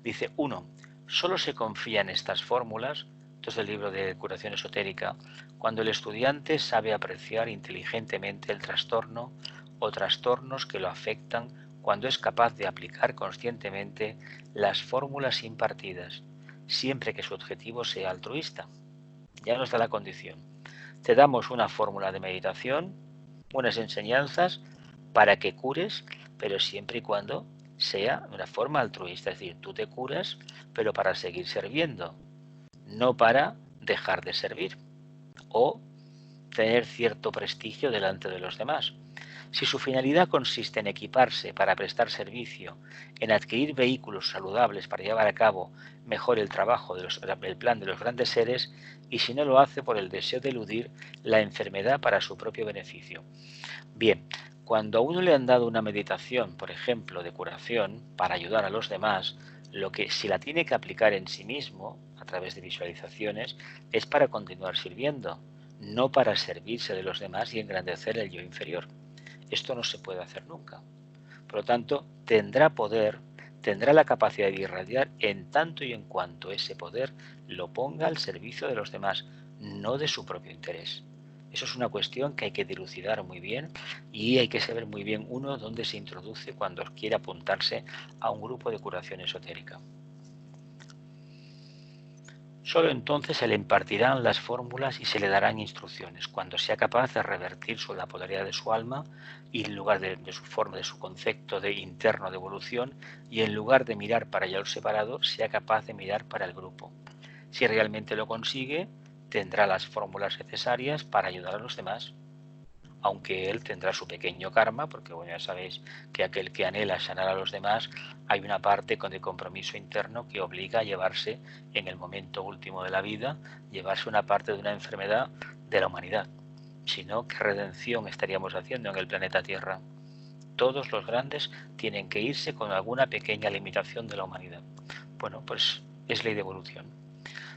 Dice, 1. Solo se confía en estas fórmulas, esto es del libro de curación esotérica, cuando el estudiante sabe apreciar inteligentemente el trastorno o trastornos que lo afectan, cuando es capaz de aplicar conscientemente las fórmulas impartidas, siempre que su objetivo sea altruista. Ya no está la condición. Te damos una fórmula de meditación, unas enseñanzas para que cures, pero siempre y cuando sea de una forma altruista, es decir, tú te curas, pero para seguir sirviendo, no para dejar de servir o tener cierto prestigio delante de los demás. Si su finalidad consiste en equiparse para prestar servicio, en adquirir vehículos saludables para llevar a cabo mejor el trabajo del plan de los grandes seres, y si no lo hace por el deseo de eludir la enfermedad para su propio beneficio. Bien, cuando a uno le han dado una meditación, por ejemplo, de curación, para ayudar a los demás, lo que si la tiene que aplicar en sí mismo, a través de visualizaciones, es para continuar sirviendo, no para servirse de los demás y engrandecer el yo inferior. Esto no se puede hacer nunca. Por lo tanto, tendrá poder, tendrá la capacidad de irradiar en tanto y en cuanto ese poder lo ponga al servicio de los demás, no de su propio interés. Eso es una cuestión que hay que dilucidar muy bien y hay que saber muy bien uno dónde se introduce cuando quiere apuntarse a un grupo de curación esotérica. Solo entonces se le impartirán las fórmulas y se le darán instrucciones, cuando sea capaz de revertir la polaridad de su alma y en lugar de su forma, de su concepto de interno de evolución, y en lugar de mirar para allá separado, sea capaz de mirar para el grupo. Si realmente lo consigue, tendrá las fórmulas necesarias para ayudar a los demás, aunque él tendrá su pequeño karma, porque bueno, ya sabéis que aquel que anhela sanar a los demás, hay una parte de compromiso interno que obliga a llevarse en el momento último de la vida, llevarse una parte de una enfermedad de la humanidad. Si no, ¿qué redención estaríamos haciendo en el planeta Tierra? Todos los grandes tienen que irse con alguna pequeña limitación de la humanidad. Bueno, pues es ley de evolución.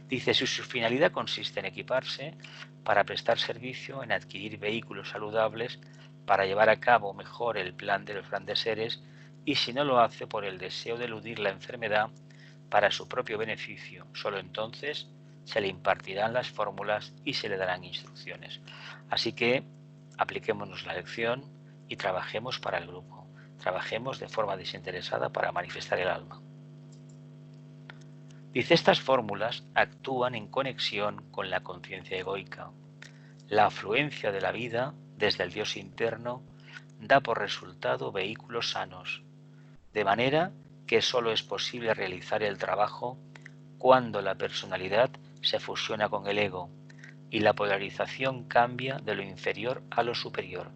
Dice, si su finalidad consiste en equiparse para prestar servicio, en adquirir vehículos saludables, para llevar a cabo mejor el plan de los grandes seres, y si no lo hace por el deseo de eludir la enfermedad para su propio beneficio, solo entonces se le impartirán las fórmulas y se le darán instrucciones. Así que apliquémonos la lección y trabajemos para el grupo. Trabajemos de forma desinteresada para manifestar el alma. Dice, estas fórmulas actúan en conexión con la conciencia egoica. La afluencia de la vida desde el Dios interno da por resultado vehículos sanos, de manera que sólo es posible realizar el trabajo cuando la personalidad se fusiona con el ego y la polarización cambia de lo inferior a lo superior.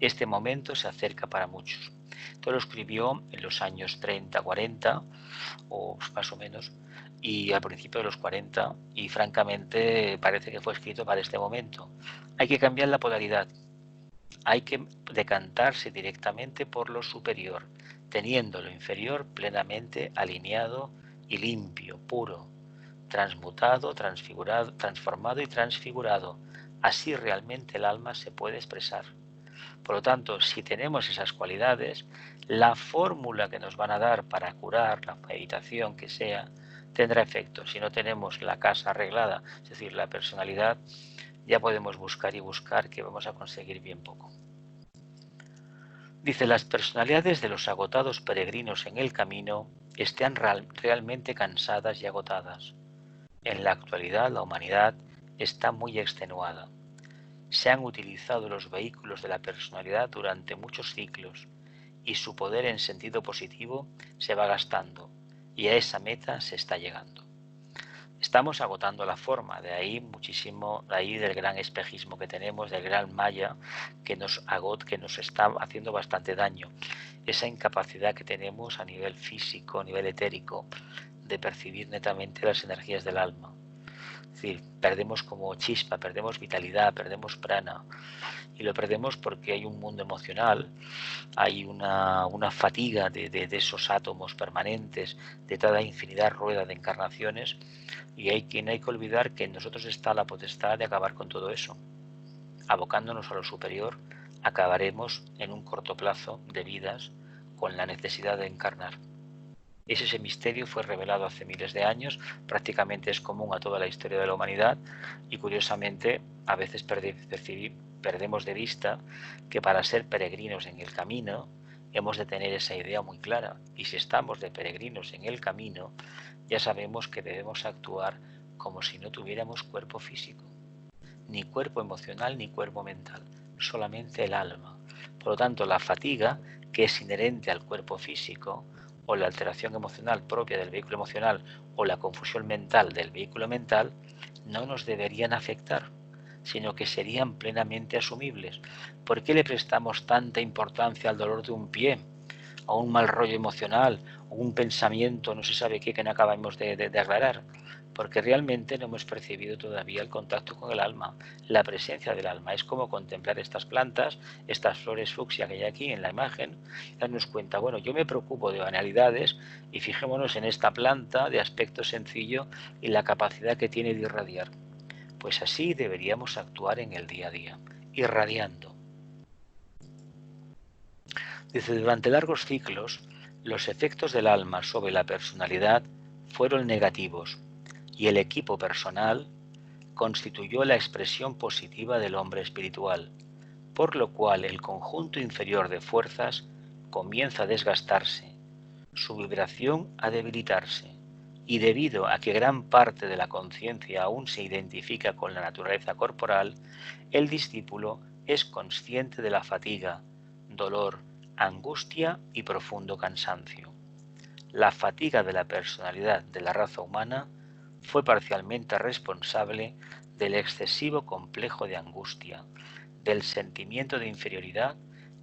Este momento se acerca para muchos. Esto lo escribió en los años 30, 40 o más o menos, y al principio de los 40, y francamente parece que fue escrito para este momento. Hay que cambiar la polaridad, hay que decantarse directamente por lo superior, teniendo lo inferior plenamente alineado y limpio, puro, transmutado, transfigurado, transformado y transfigurado. Así realmente el alma se puede expresar. Por lo tanto, si tenemos esas cualidades, la fórmula que nos van a dar para curar, la meditación que sea, tendrá efecto. Si no tenemos la casa arreglada, es decir, la personalidad, ya podemos buscar y buscar, que vamos a conseguir bien poco. Dice, las personalidades de los agotados peregrinos en el camino están realmente cansadas y agotadas. En la actualidad la humanidad está muy extenuada. Se han utilizado los vehículos de la personalidad durante muchos ciclos y su poder en sentido positivo se va gastando y a esa meta se está llegando. Estamos agotando la forma, de ahí muchísimo, de ahí del gran espejismo que tenemos, del gran maya que nos está haciendo bastante daño. Esa incapacidad que tenemos a nivel físico, a nivel etérico, de percibir netamente las energías del alma. Es decir, perdemos como chispa, perdemos vitalidad, perdemos prana. Y lo perdemos porque hay un mundo emocional, hay una fatiga de esos átomos permanentes, de toda infinidad rueda de encarnaciones, y hay que olvidar que en nosotros está la potestad de acabar con todo eso. Abocándonos a lo superior, acabaremos en un corto plazo de vidas con la necesidad de encarnar. Ese misterio fue revelado hace miles de años, prácticamente es común a toda la historia de la humanidad y curiosamente a veces perdemos de vista que para ser peregrinos en el camino hemos de tener esa idea muy clara, y si estamos de peregrinos en el camino ya sabemos que debemos actuar como si no tuviéramos cuerpo físico, ni cuerpo emocional ni cuerpo mental, solamente el alma. Por lo tanto, la fatiga, que es inherente al cuerpo físico, o la alteración emocional propia del vehículo emocional o la confusión mental del vehículo mental, no nos deberían afectar, sino que serían plenamente asumibles. ¿Por qué le prestamos tanta importancia al dolor de un pie, a un mal rollo emocional, o un pensamiento, no se sabe qué, que no acabamos de aclarar? Porque realmente no hemos percibido todavía el contacto con el alma, la presencia del alma. Es como contemplar estas plantas, estas flores fucsia que hay aquí en la imagen, y darnos cuenta, bueno, yo me preocupo de banalidades y fijémonos en esta planta de aspecto sencillo y la capacidad que tiene de irradiar. Pues así deberíamos actuar en el día a día, irradiando. Dice, durante largos ciclos, los efectos del alma sobre la personalidad fueron negativos, y el equipo personal constituyó la expresión positiva del hombre espiritual, por lo cual el conjunto inferior de fuerzas comienza a desgastarse, su vibración a debilitarse, y debido a que gran parte de la conciencia aún se identifica con la naturaleza corporal, el discípulo es consciente de la fatiga, dolor, angustia y profundo cansancio. La fatiga de la personalidad de la raza humana fue parcialmente responsable del excesivo complejo de angustia, del sentimiento de inferioridad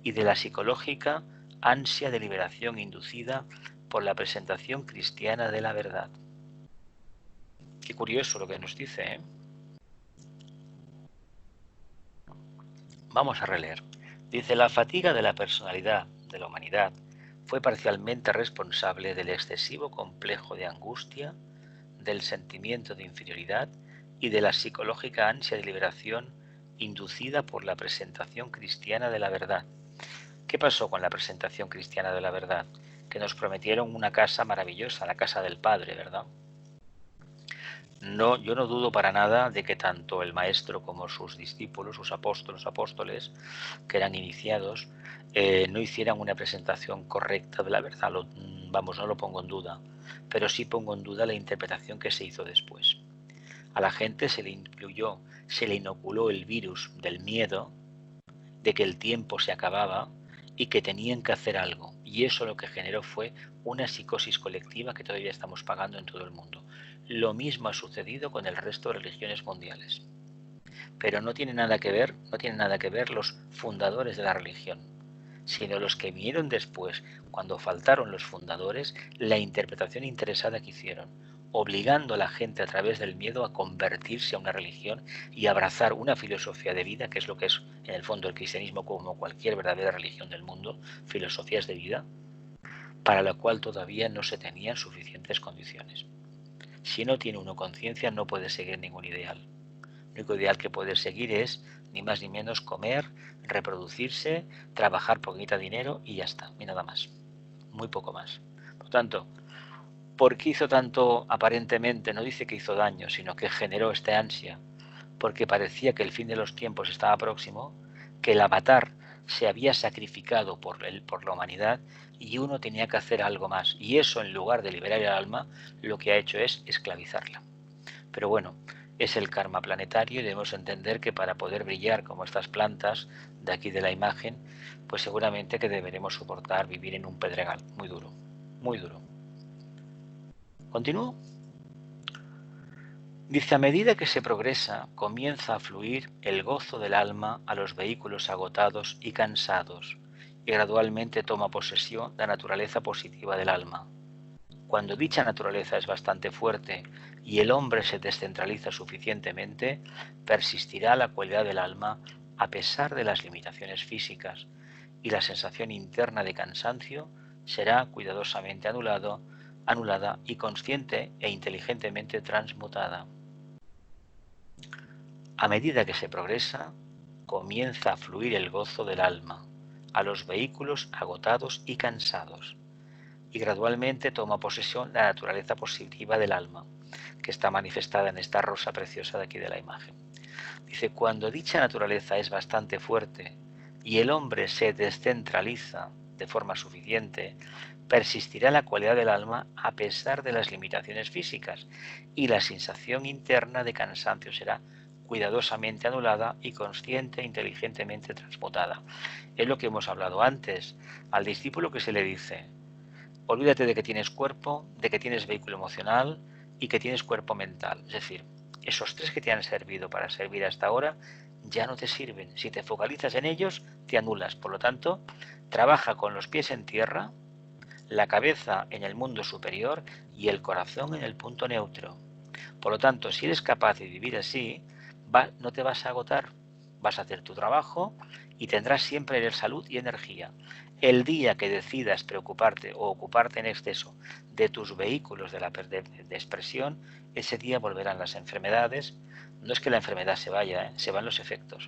y de la psicológica ansia de liberación inducida por la presentación cristiana de la verdad. Qué curioso lo que nos dice, ¿eh? Vamos a releer. Dice, la fatiga de la personalidad de la humanidad fue parcialmente responsable del excesivo complejo de angustia, del sentimiento de inferioridad y de la psicológica ansia de liberación inducida por la presentación cristiana de la verdad. ¿Qué pasó con la presentación cristiana de la verdad? Que nos prometieron una casa maravillosa, la casa del Padre, ¿verdad? No, yo no dudo para nada de que tanto el maestro como sus discípulos, sus apóstoles, que eran iniciados, no hicieran una presentación correcta de la verdad. Vamos, no lo pongo en duda, pero sí pongo en duda la interpretación que se hizo después. A la gente se le incluyó, se le inoculó el virus del miedo, de que el tiempo se acababa y que tenían que hacer algo. Y eso lo que generó fue una psicosis colectiva que todavía estamos pagando en todo el mundo. Lo mismo ha sucedido con el resto de religiones mundiales. Pero no tiene nada que ver, no tienen nada que ver los fundadores de la religión, sino los que vinieron después, cuando faltaron los fundadores, la interpretación interesada que hicieron, obligando a la gente a través del miedo a convertirse a una religión y abrazar una filosofía de vida, que es lo que es en el fondo el cristianismo, como cualquier verdadera religión del mundo, filosofías de vida, para la cual todavía no se tenían suficientes condiciones. Si no tiene uno conciencia, no puede seguir ningún ideal. El único ideal que puede seguir es ni más ni menos comer, reproducirse, trabajar por quitar dinero y ya está, y nada más. Muy poco más. Por tanto, ¿por qué hizo tanto? Aparentemente no dice que hizo daño, sino que generó esta ansia, porque parecía que el fin de los tiempos estaba próximo, que el avatar se había sacrificado por la humanidad y uno tenía que hacer algo más. Y eso, en lugar de liberar el alma, lo que ha hecho es esclavizarla. Pero bueno, es el karma planetario y debemos entender que para poder brillar como estas plantas de aquí de la imagen, pues seguramente que deberemos soportar vivir en un pedregal muy duro, muy duro. ¿Continúo? Dice, a medida que se progresa, comienza a fluir el gozo del alma a los vehículos agotados y cansados, y gradualmente toma posesión la naturaleza positiva del alma. Cuando dicha naturaleza es bastante fuerte y el hombre se descentraliza suficientemente, persistirá la cualidad del alma a pesar de las limitaciones físicas, y la sensación interna de cansancio será cuidadosamente anulada y consciente e inteligentemente transmutada. A medida que se progresa, comienza a fluir el gozo del alma a los vehículos agotados y cansados, y gradualmente toma posesión la naturaleza positiva del alma, que está manifestada en esta rosa preciosa de aquí de la imagen. Dice, cuando dicha naturaleza es bastante fuerte y el hombre se descentraliza de forma suficiente, persistirá la cualidad del alma a pesar de las limitaciones físicas, y la sensación interna de cansancio será cuidadosamente anulada y consciente e inteligentemente transmutada. Es lo que hemos hablado antes. Al discípulo que se le dice, olvídate de que tienes cuerpo, de que tienes vehículo emocional y que tienes cuerpo mental. Es decir, esos tres que te han servido para servir hasta ahora ya no te sirven. Si te focalizas en ellos, te anulas. Por lo tanto, trabaja con los pies en tierra, la cabeza en el mundo superior y el corazón en el punto neutro. Por lo tanto, si eres capaz de vivir así, no te vas a agotar, vas a hacer tu trabajo y tendrás siempre salud y energía. El día que decidas preocuparte o ocuparte en exceso de tus vehículos de expresión, ese día volverán las enfermedades. No es que la enfermedad se vaya, se van los efectos.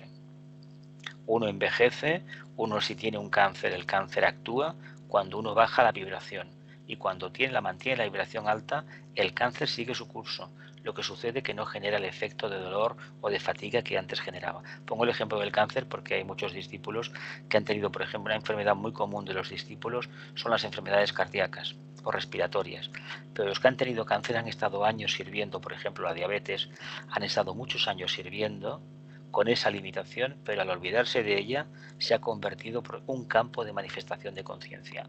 Uno envejece, uno si tiene un cáncer, el cáncer actúa cuando uno baja la vibración, y cuando mantiene la vibración alta, el cáncer sigue su curso. Lo que sucede es que no genera el efecto de dolor o de fatiga que antes generaba. Pongo el ejemplo del cáncer porque hay muchos discípulos que han tenido, por ejemplo, una enfermedad muy común de los discípulos son las enfermedades cardíacas o respiratorias. Pero los que han tenido cáncer han estado años sirviendo, por ejemplo, la diabetes, han estado muchos años sirviendo con esa limitación, pero al olvidarse de ella se ha convertido en un campo de manifestación de conciencia.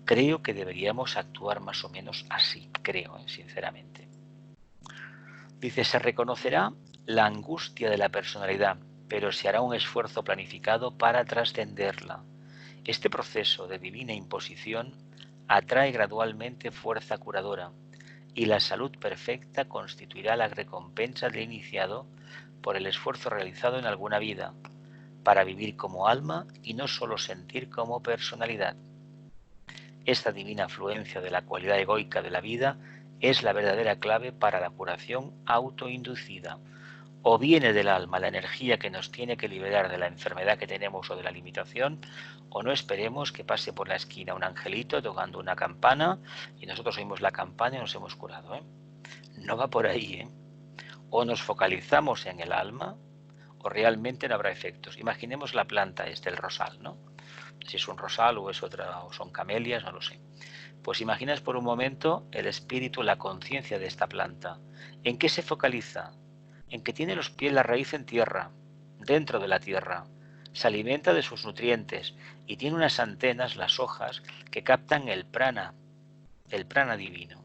Creo que deberíamos actuar más o menos así, creo, sinceramente. Dice, se reconocerá la angustia de la personalidad, pero se hará un esfuerzo planificado para trascenderla. Este proceso de divina imposición atrae gradualmente fuerza curadora, y la salud perfecta constituirá la recompensa del iniciado por el esfuerzo realizado en alguna vida, para vivir como alma y no solo sentir como personalidad. Esta divina afluencia de la cualidad egoica de la vida es la verdadera clave para la curación autoinducida. O viene del alma la energía que nos tiene que liberar de la enfermedad que tenemos o de la limitación, o no esperemos que pase por la esquina un angelito tocando una campana y nosotros oímos la campana y nos hemos curado. No va por ahí. O nos focalizamos en el alma o realmente no habrá efectos. Imaginemos la planta el rosal, ¿no? Si es un rosal o es otra, o son camelias, no lo sé. Pues imaginas por un momento el espíritu, la conciencia de esta planta. ¿En qué se focaliza? En que tiene los pies, la raíz en tierra, dentro de la tierra. Se alimenta de sus nutrientes y tiene unas antenas, las hojas, que captan el prana divino.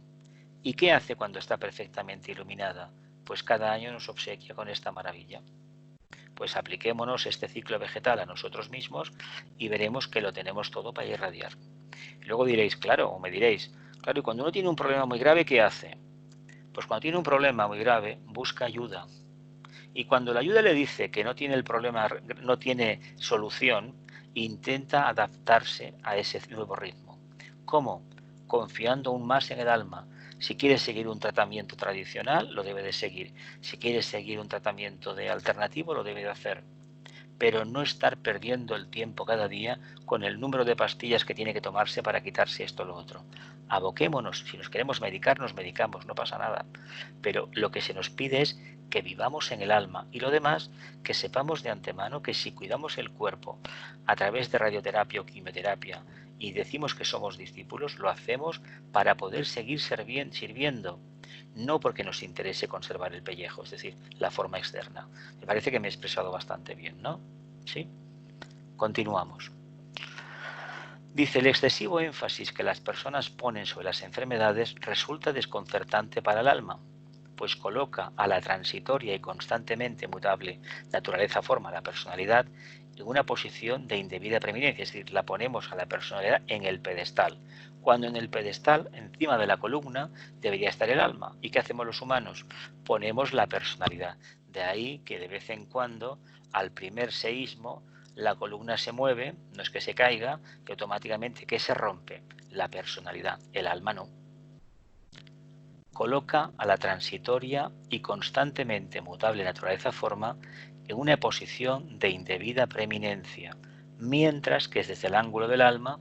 ¿Y qué hace cuando está perfectamente iluminada? Pues cada año nos obsequia con esta maravilla. Pues apliquémonos este ciclo vegetal a nosotros mismos y veremos que lo tenemos todo para irradiar. Y luego diréis, claro, o me diréis, claro, y cuando uno tiene un problema muy grave, ¿qué hace? Pues cuando tiene un problema muy grave, busca ayuda. Y cuando la ayuda le dice que no tiene el problema, no tiene solución, intenta adaptarse a ese nuevo ritmo. ¿Cómo? Confiando aún más en el alma. Si quiere seguir un tratamiento tradicional, lo debe de seguir. Si quiere seguir un tratamiento alternativo, lo debe de hacer. Pero no estar perdiendo el tiempo cada día con el número de pastillas que tiene que tomarse para quitarse esto o lo otro. Aboquémonos, si nos queremos medicar, nos medicamos, no pasa nada. Pero lo que se nos pide es que vivamos en el alma y lo demás, que sepamos de antemano que si cuidamos el cuerpo a través de radioterapia o quimioterapia y decimos que somos discípulos, lo hacemos para poder seguir sirviendo, no porque nos interese conservar el pellejo, es decir, la forma externa. Me parece que me he expresado bastante bien, ¿no? ¿Sí? Continuamos. Dice, el excesivo énfasis que las personas ponen sobre las enfermedades resulta desconcertante para el alma, pues coloca a la transitoria y constantemente mutable naturaleza-forma, la personalidad, en una posición de indebida preeminencia, es decir, la ponemos a la personalidad en el pedestal, cuando en el pedestal, encima de la columna, debería estar el alma. ¿Y qué hacemos los humanos? Ponemos la personalidad. De ahí que de vez en cuando, al primer seísmo, la columna se mueve, no es que se caiga, que automáticamente, ¿qué se rompe? La personalidad, el alma no. Coloca a la transitoria y constantemente mutable naturaleza-forma en una posición de indebida preeminencia, mientras que desde el ángulo del alma,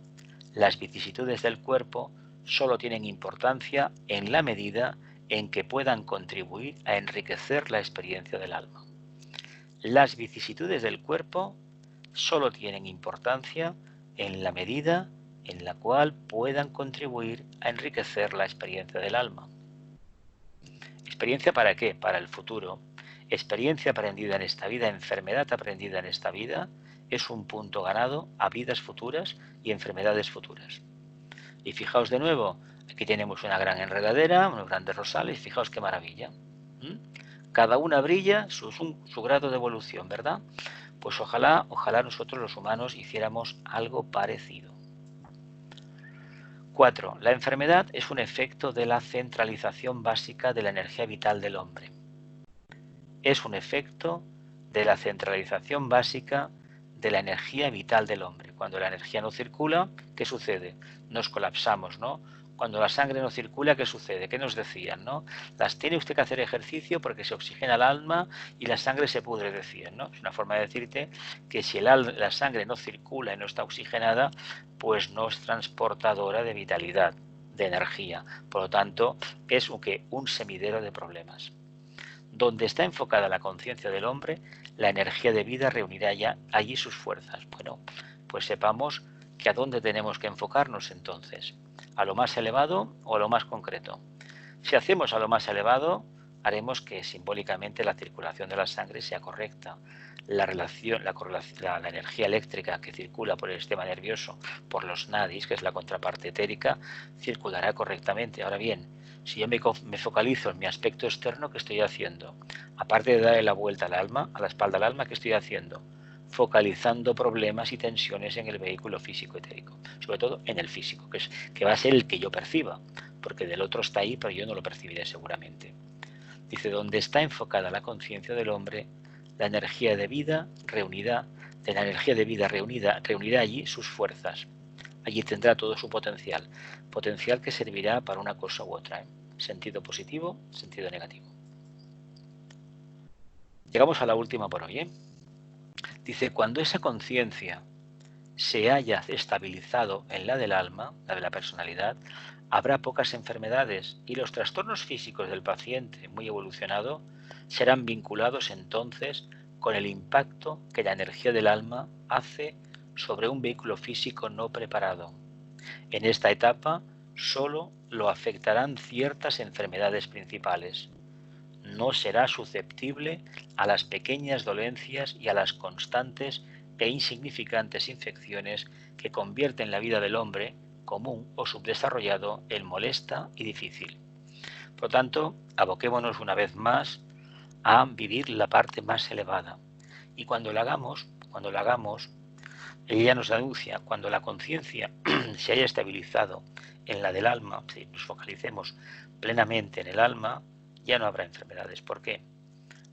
las vicisitudes del cuerpo solo tienen importancia en la medida en que puedan contribuir a enriquecer la experiencia del alma. Las vicisitudes del cuerpo solo tienen importancia en la medida en la cual puedan contribuir a enriquecer la experiencia del alma. ¿Experiencia para qué? Para el futuro. Experiencia aprendida en esta vida, enfermedad aprendida en esta vida, es un punto ganado a vidas futuras y enfermedades futuras. Y fijaos de nuevo, aquí tenemos una gran enredadera, unos grandes rosales, fijaos qué maravilla. Cada una brilla su grado de evolución, ¿verdad? Pues ojalá nosotros los humanos hiciéramos algo parecido. 4. La enfermedad es un efecto de la centralización básica de la energía vital del hombre. Es un efecto de la centralización básica de la energía vital del hombre. Cuando la energía no circula, ¿qué sucede? Nos colapsamos, ¿no? Cuando la sangre no circula, ¿qué sucede? ¿Qué nos decían, no? Las tiene usted que hacer ejercicio porque se oxigena el alma y la sangre se pudre, decían, ¿no? Es una forma de decirte que si la sangre no circula y no está oxigenada, pues no es transportadora de vitalidad, de energía. Por lo tanto, es un semidero de problemas. Donde está enfocada la conciencia del hombre, la energía de vida reunirá ya allí sus fuerzas. Bueno, pues sepamos que a dónde tenemos que enfocarnos entonces, a lo más elevado o a lo más concreto. Si hacemos a lo más elevado, haremos que simbólicamente la circulación de la sangre sea correcta. La energía eléctrica que circula por el sistema nervioso, por los nadis, que es la contraparte etérica, circulará correctamente. Ahora bien, si yo me focalizo en mi aspecto externo, ¿qué estoy haciendo? Aparte de darle la vuelta al alma, a la espalda al alma, ¿qué estoy haciendo? Focalizando problemas y tensiones en el vehículo físico etérico, sobre todo en el físico, que va a ser el que yo perciba, porque del otro está ahí, pero yo no lo percibiré seguramente. Dice, donde está enfocada la conciencia del hombre, la energía de vida reunida, de la energía de vida reunirá allí sus fuerzas. Allí tendrá todo su potencial que servirá para una cosa u otra, sentido positivo, sentido negativo. Llegamos a la última por hoy. Dice, cuando esa conciencia se haya estabilizado en la del alma, la de la personalidad, habrá pocas enfermedades y los trastornos físicos del paciente muy evolucionado serán vinculados entonces con el impacto que la energía del alma hace sobre un vehículo físico no preparado. En esta etapa solo lo afectarán ciertas enfermedades principales. No será susceptible a las pequeñas dolencias y a las constantes e insignificantes infecciones que convierten la vida del hombre, común o subdesarrollado, en molesta y difícil. Por lo tanto, aboquémonos una vez más a vivir la parte más elevada. Y cuando la hagamos, ella nos anuncia, cuando la conciencia se haya estabilizado en la del alma, si nos focalicemos plenamente en el alma, ya no habrá enfermedades. ¿Por qué?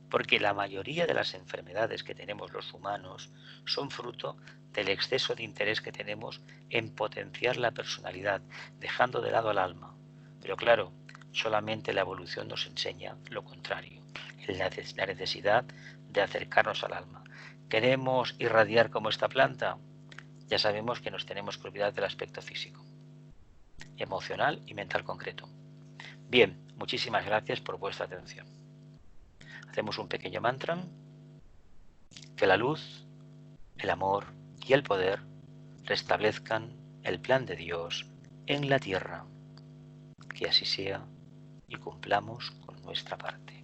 Porque la mayoría de las enfermedades que tenemos los humanos son fruto del exceso de interés que tenemos en potenciar la personalidad, dejando de lado al alma. Pero claro, solamente la evolución nos enseña lo contrario, la necesidad de acercarnos al alma. ¿Queremos irradiar como esta planta? Ya sabemos que nos tenemos que olvidar del aspecto físico, emocional y mental concreto. Bien, muchísimas gracias por vuestra atención. Hacemos un pequeño mantra. Que la luz, el amor y el poder restablezcan el plan de Dios en la tierra. Que así sea y cumplamos con nuestra parte.